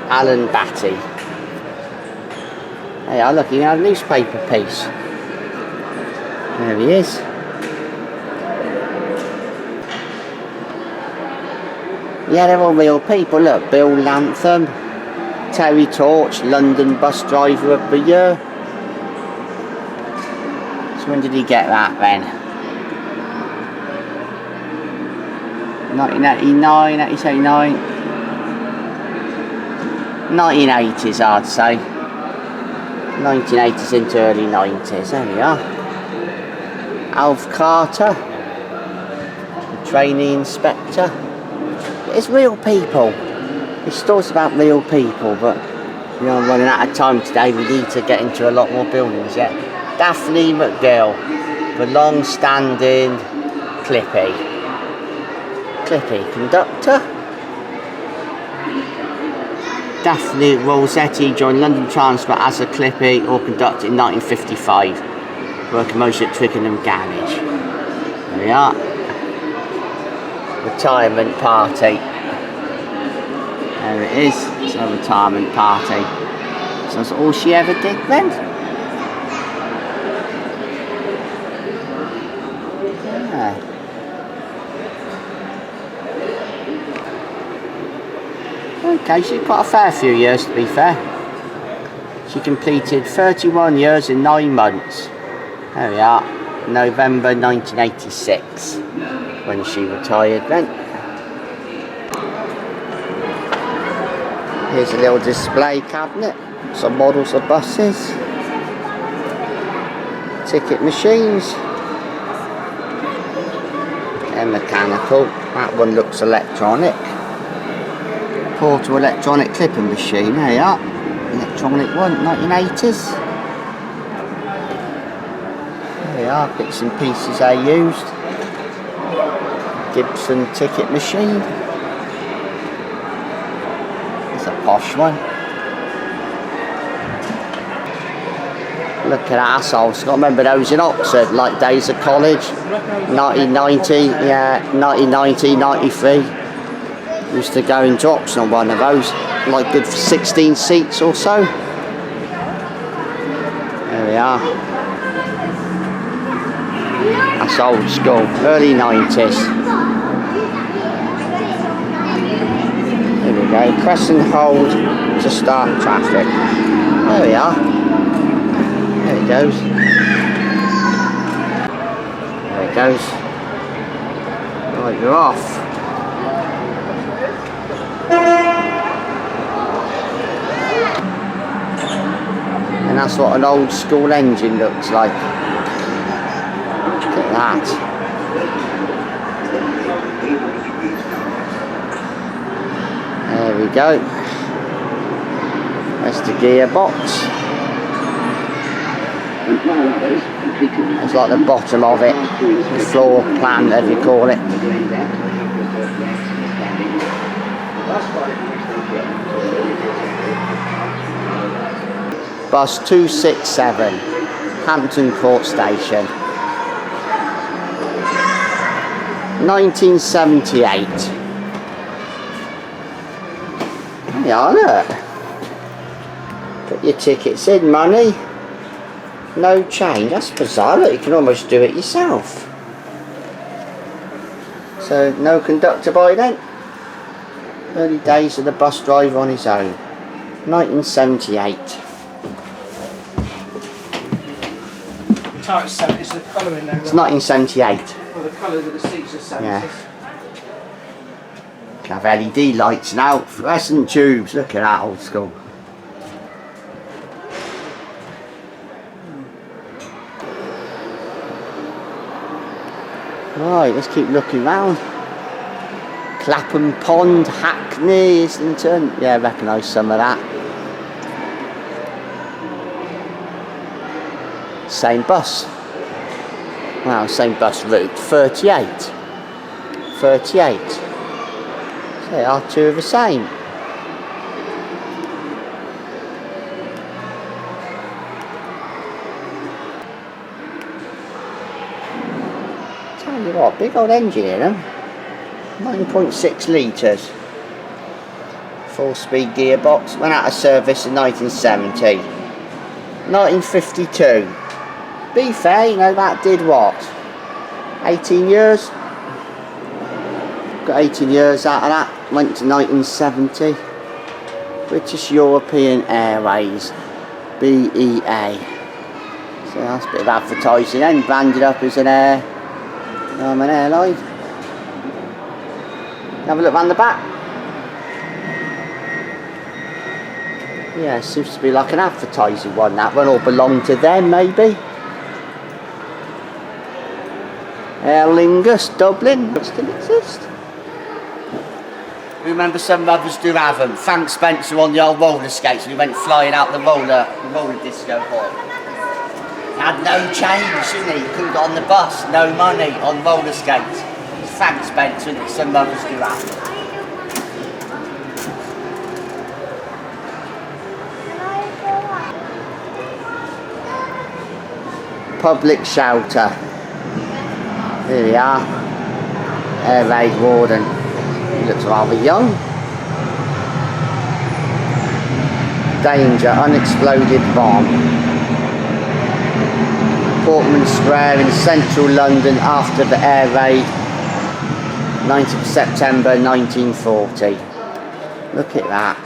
Speaker 1: Alan Batty. Hey, I look, he had a newspaper piece. There he is. Yeah, they're all real people. Look, Bill Lantham, Terry Torch, London Bus Driver of the Year. So when did he get that then? 1989, 1989. 1980s, I'd say. 1980s into early 90s. There we are. Alf Carter, the trainee inspector. It's real people. It's stories about real people, but you know, I'm running out of time today. We need to get into a lot more buildings. Yeah. Daphne McGill, the long-standing Clippy conductor. Daphne Rossetti joined London Transport as a Clippy or conductor in 1955, working mostly at Twickenham Garage. There we are. Retirement party. There it is. It's a retirement party. So that's all she ever did then. Yeah. Okay, she's got a fair few years to be fair. She completed 31 years in 9 months. There we are. November 1986 when she retired then. Here's a little display cabinet. Some models of buses. Ticket machines. And mechanical. That one looks electronic. Portable electronic clipping machine. There you are. Electronic one, 1980s. There we are, bits and pieces they used. Gibson ticket machine. It's a posh one. Look at that asshole. I remember those in Oxford, like days of college. 1990, yeah, 1990, 93. Used to go into Oxford on one of those, like good for 16 seats or so. There we are. That's old school, early 90s. There we go, press and hold to start traffic. There we are. There it goes. There it goes. Right, you're off. And that's what an old school engine looks like. Look at that. There we go. That's the gearbox. It's like the bottom of it. The floor plan, whatever you call it. Bus 267, Hampton Court Station. 1978. Yeah, look. Put your tickets in, money. No change. That's bizarre. Look, you can almost do it yourself. So, no conductor by then. Early days of the bus driver on his own. 1978.
Speaker 4: It's the colour in there.
Speaker 1: It's 1978.
Speaker 4: Well, the colours of the seats are 70s.
Speaker 1: Yeah. You have LED lights now, fluorescent tubes. Look at that, old school. Right, let's keep looking round. Clapham Pond, Hackney, Islington. Yeah, I recognise some of that. Same bus. Well, same bus route. 38. 38. So they are two of the same. what, big old engine in them. 9.6 litres. 4-speed gearbox. Went out of service in 1970. 1952. Be fair, you know, that did what? 18 years? Got 18 years out of that. Went to 1970. British European Airways. BEA. So that's a bit of advertising then, branded up as an airline. Have a look round the back. Yeah, seems to be like an advertising one, that one, or belong to them maybe. Aer Lingus, Dublin, still exist. Remember some others do have them. Frank Spencer on the old roller skates and he went flying out the roller disco hall. He had no change, didn't he? He couldn't get on the bus, no money on roller skates. It's Frank Spencer and some others do have them. Public shelter. Here we are. Air Raid Warden. He looks rather young. Danger, unexploded bomb. Portman Square in central London after the air raid. 19th September 1940. Look at that.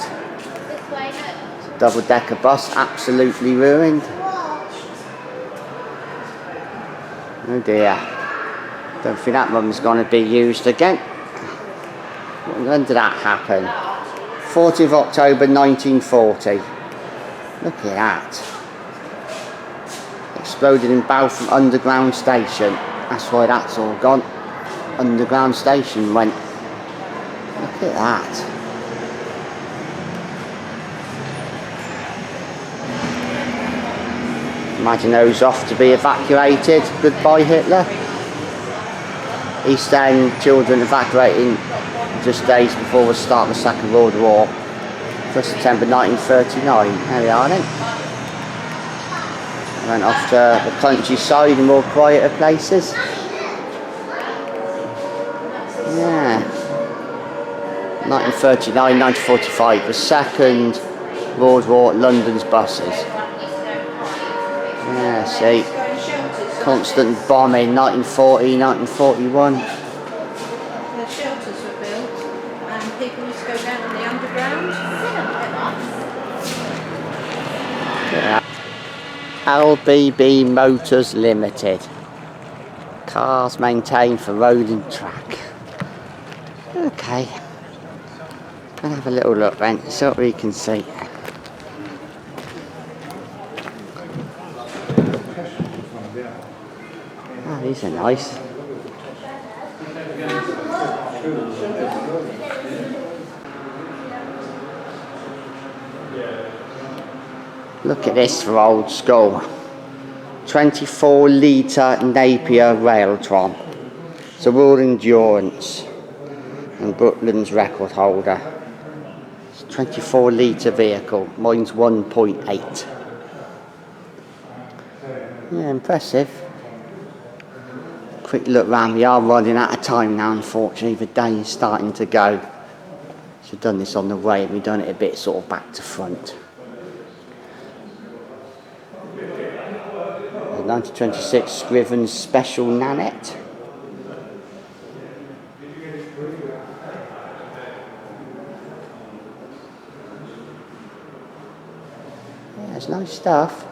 Speaker 1: Double-decker bus absolutely ruined. Oh dear. Don't think that one's going to be used again. When did that happen? 14th of October 1940. Look at that. Exploded in Balfour Underground Station. That's why that's all gone. Underground Station went. Look at that. Imagine those off to be evacuated. Goodbye Hitler. East End children evacuating just days before the start of the Second World War. 1st September 1939. There we are then. Went off to the countryside in more quieter places. Yeah. 1939, 1945. The Second World War, London's buses. Yeah, see. Constant bombing, 1940, 1941.
Speaker 16: The shelters were built and people used to go down in the underground.
Speaker 1: Yeah. LBB Motors Limited. Cars maintained for road and track. Okay. I'll have a little look then, see what we can see. Oh, these are nice. Look at this for old school. 24 litre Napier Railtron. It's a World Endurance and Brooklands record holder. It's a 24 litre vehicle. Mine's 1.8. Yeah, impressive. Quick look round. We are running out of time now, unfortunately. The day is starting to go. So we've done this on the way and we've done it a bit sort of back to front. The 1926 Scriven Special Nanette. Yeah, it's nice stuff.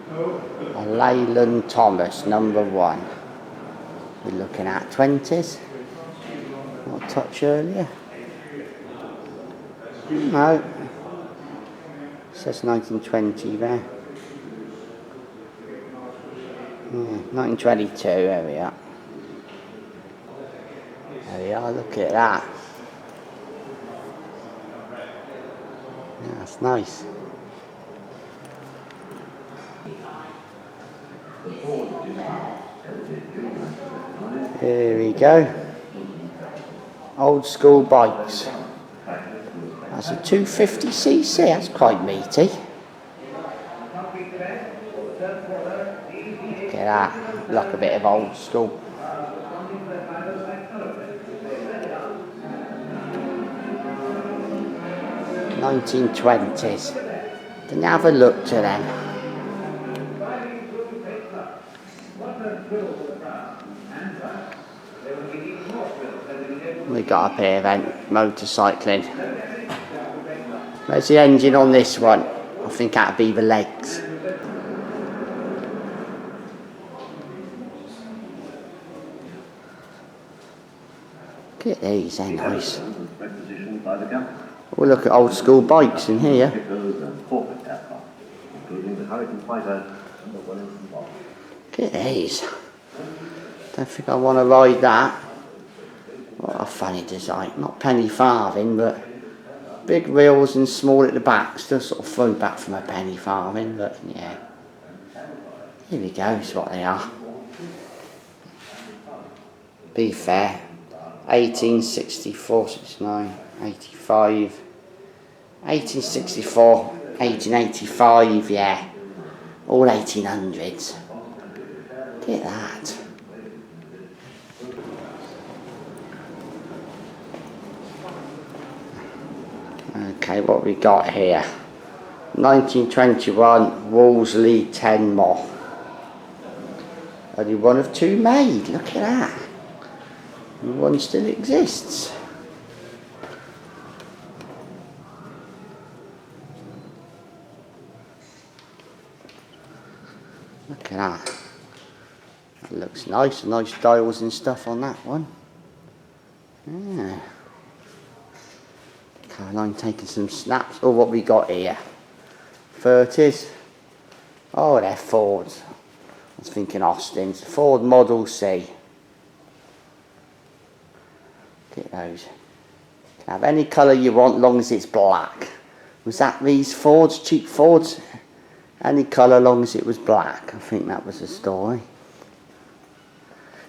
Speaker 1: A Leyland Thomas, number 1. We're looking at 20s. What a touch earlier. No. It says 1920 there. Yeah, 1922, there we are. There we are, look at that. Yeah, that's nice. Here we go. Old school bikes. That's a 250cc, that's quite meaty. Look at that, like a bit of old school. 1920s. Didn't have a look to them. We got up here then, motorcycling. Where's the engine on this one? I think that'd be the legs. Look at these, they're nice. Oh, look at old school bikes in here. Look at these. Don't think I want to ride that. What a funny design. Not penny farthing, but big wheels and small at the back. Still sort of throw back from a penny farthing, but yeah. Here we go, is what they are. Be fair. 1864, 69, 85. 1864, 1885, yeah. All 1800s. Look at that. Okay, what we got here? 1921 Wolseley 10 Moth. Only one of two made, look at that. And one still exists. Look at that. That looks nice, nice dials and stuff on that one. Yeah. Caroline taking some snaps. Oh, what we got here? 30s. Oh, they're Fords. I was thinking Austin's. Ford Model C. Look at those. Can have any colour you want, long as it's black. Was that these Fords, cheap Fords? Any colour, long as it was black. I think that was the story.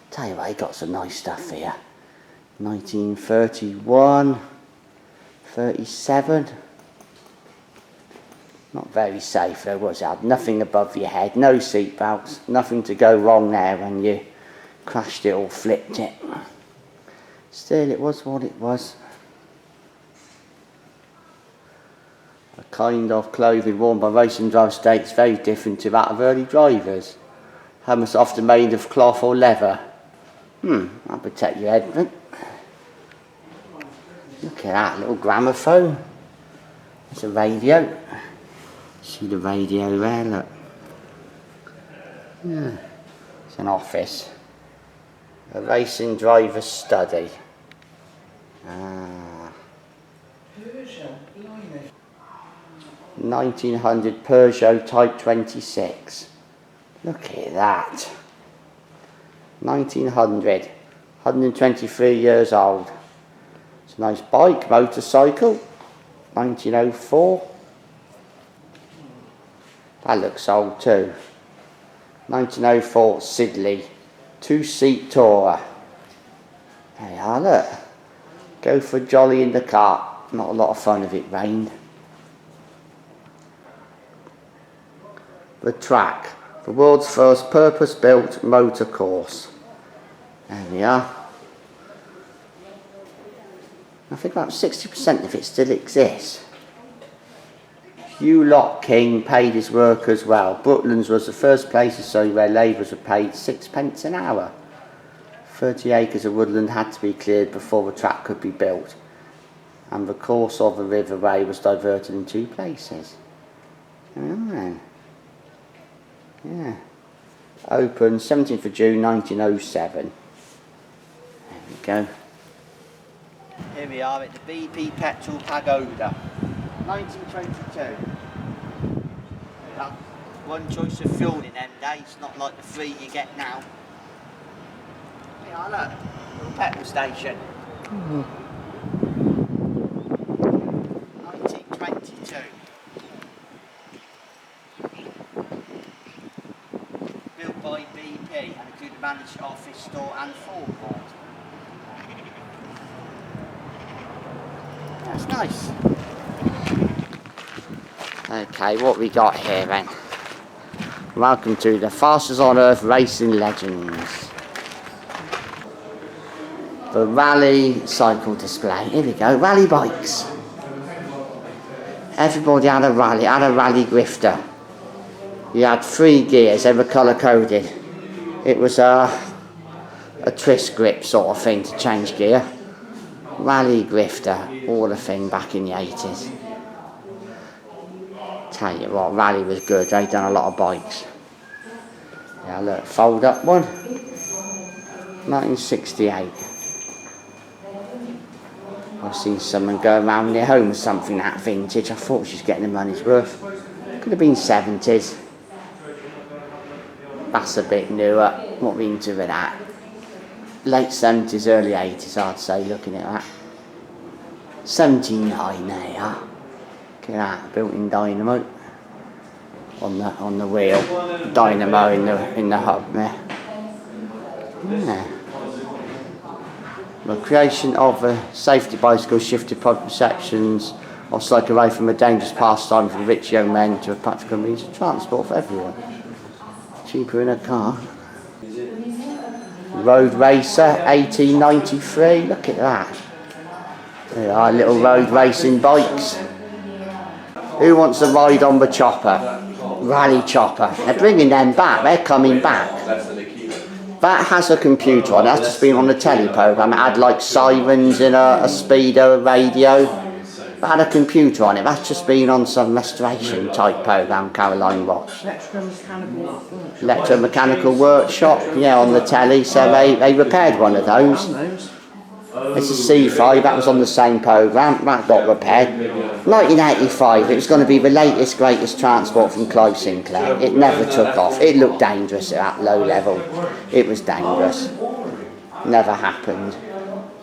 Speaker 1: Tell you what, he got some nice stuff here. 1931. 37. Not very safe though, was it? Had nothing above your head, no seat belts, nothing to go wrong there when you crashed it or flipped it. Still, it was what it was. A kind of clothing worn by racing driver states very different to that of early drivers. Helmets often made of cloth or leather. That'll protect your head, but look at that little gramophone. It's a radio. See the radio there, look. Yeah. It's an office. A racing driver's study. 1900 Peugeot Type 26. Look at that. 1900. 123 years old. It's a nice bike, motorcycle. 1904. That looks old too. 1904 Sidley. 2-seat tourer. There you are, look. Go for a jolly in the car. Not a lot of fun if it rained. The track. The world's first purpose-built motor course. There we are. I think about 60% of it still exists. Hugh Locke King paid his work as well. Brooklands was the first place to see where labourers were paid 6p an hour. 30 acres of woodland had to be cleared before the track could be built, and the course of the River Raleigh was diverted in 2 places. Oh, yeah. Opened 17th of June 1907. There we go. Here we are at the BP Petrol Pagoda, 1922. One choice of fuel in them days, not like the 3 you get now. Here we are, look, little petrol station. 1922. Built by BP and included managed office, store and forecourt. That's nice. Okay, what we got here then? Welcome to the fastest on earth racing legends. The Raleigh cycle display. Here we go, rally bikes. Everybody had a rally grifter. You had 3 gears, they were colour coded. It was a twist grip sort of thing to change gear. Rally grifter, all the thing back in the 80s. Tell you what, rally was good, they'd done a lot of bikes. Yeah, look, fold up one. 1968. I've seen someone go around their home with something that vintage. I thought she was getting the money's worth. Could have been 70s. That's a bit newer. What we into with that? Late 70s, early 80s, I'd say, looking at that. 79 there you are. Look at that, built-in dynamo on the wheel. Dynamo in the hub there. Yeah. The creation of a safety bicycle shifted public perceptions of cycle away from a dangerous pastime for rich young men to a practical means of transport for everyone. Cheaper in a car. Road Racer 1893, look at that. There are little road racing bikes. Who wants to ride on the chopper? Rally chopper. They're bringing them back, they're coming back. That has a computer on it, that's just been on the telly programme. It had like sirens in a speeder, a radio. That had a computer on it, that's just been on some restoration type programme Caroline watched. Electromechanical workshop, yeah, on the telly, so they repaired one of those. It's a C5, that was on the same programme, that got repaired. 1985, it was going to be the latest, greatest transport from Clive Sinclair. It never took off. It looked dangerous at that low level. It was dangerous. Never happened.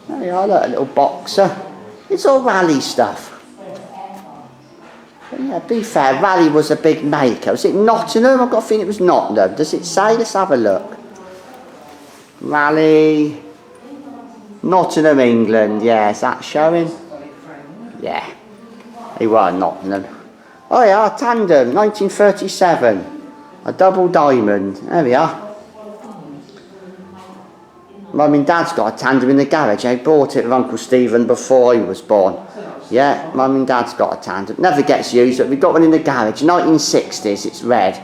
Speaker 1: There you are, look, a little boxer. It's all rally stuff. But yeah, be fair, rally was a big maker. Was it Nottingham? I've got a feeling it was Nottingham. Does it say? Let's have a look. Rally... Nottingham, England, yeah, is that showing? Yeah, he was Nottingham. Oh yeah, tandem, 1937, a double diamond, there we are. Mum and Dad's got a tandem in the garage, they bought it with Uncle Stephen before he was born. Yeah, Mum and Dad's got a tandem, never gets used, but we've got one in the garage, 1960s, it's red.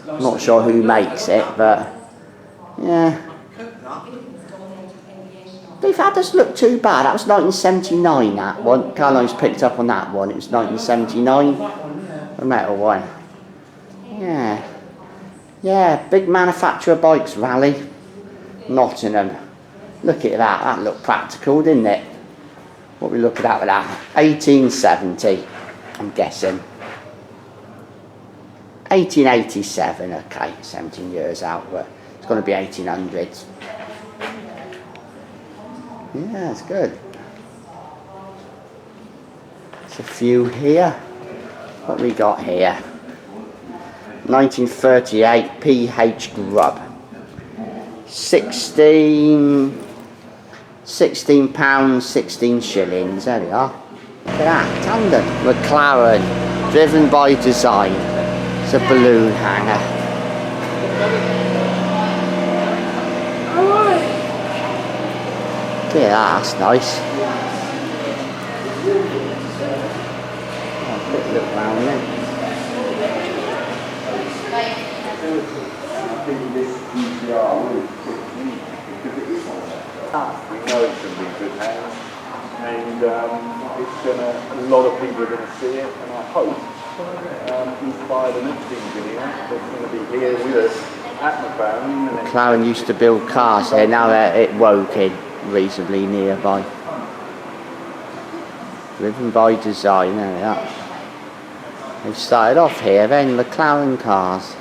Speaker 1: I'm not sure who makes it, but yeah. That doesn't look too bad. That was 1979, that one. Caroline's picked up on that one. It was 1979. A metal one. Yeah. Yeah, big manufacturer bikes rally. Nottingham. Look at that. That looked practical, didn't it? What are we looking at with that? 1870, I'm guessing. 1887, okay. 17 years out, but it's going to be 1800s. Yeah, it's good. There's a few here. What we got here? 1938 PH Grub. £16, 16 shillings. There we are. Look at that, tandem. McLaren, driven by design. It's a balloon hanger. Yeah, that's nice. Oh, quick look round there.
Speaker 8: We know it's going to be good hands, and it's gonna. A lot of people are going to see it, and I hope inspire the next engineer that's going to be here with us at McLaren.
Speaker 1: McLaren used to build cars here. Now it Woking. Reasonably nearby. Driven by design, there we are. They've started off here then, McLaren cars.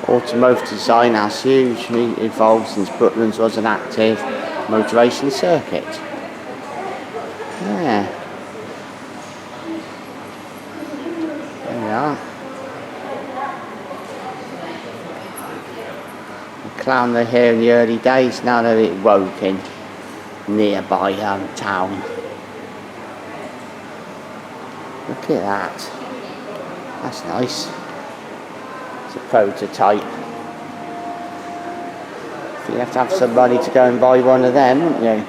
Speaker 1: Automotive design has hugely evolved since Brooklands was an active motor racing circuit. Yeah. McLaren were here in the early days, now they're at Woking, nearby town. Look at that. That's nice. It's a prototype. You have to have some money to go and buy one of them, wouldn't you?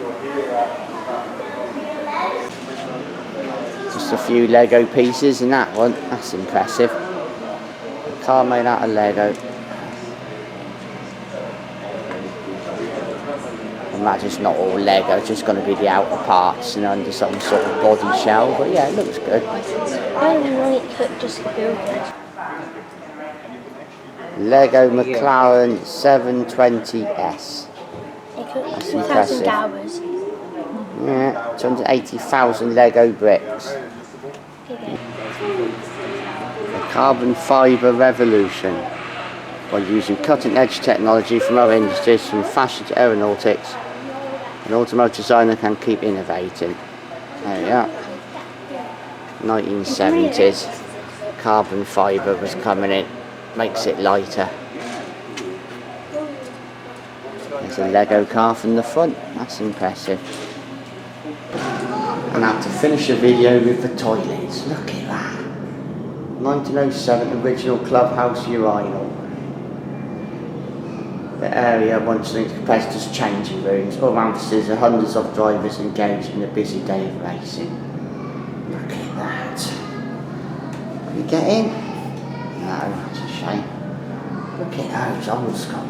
Speaker 1: Just a few Lego pieces in that one. That's impressive. A car made out of Lego. Imagine it's not all Lego, it's just going to be the outer parts and under some sort of body shell, but yeah, it looks good.
Speaker 11: I like it just build it.
Speaker 1: Lego McLaren 720S.
Speaker 11: That's
Speaker 1: 2,000
Speaker 11: hours.
Speaker 1: Yeah, 280,000 Lego bricks. The carbon fibre revolution. By using cutting edge technology from other industries, from fashion to aeronautics, an automotive designer can keep innovating. There we are. 1970s. Carbon fibre was coming in. Makes it lighter. There's a Lego car from the front. That's impressive. And now to finish the video with the toilets. Look at that. 1907 original Clubhouse Urinal. The area once linked competitors' changing rooms. Other emphasis are hundreds of drivers engaged in a busy day of racing. Look at that. Can you get in? No, that's a shame. Look at those old school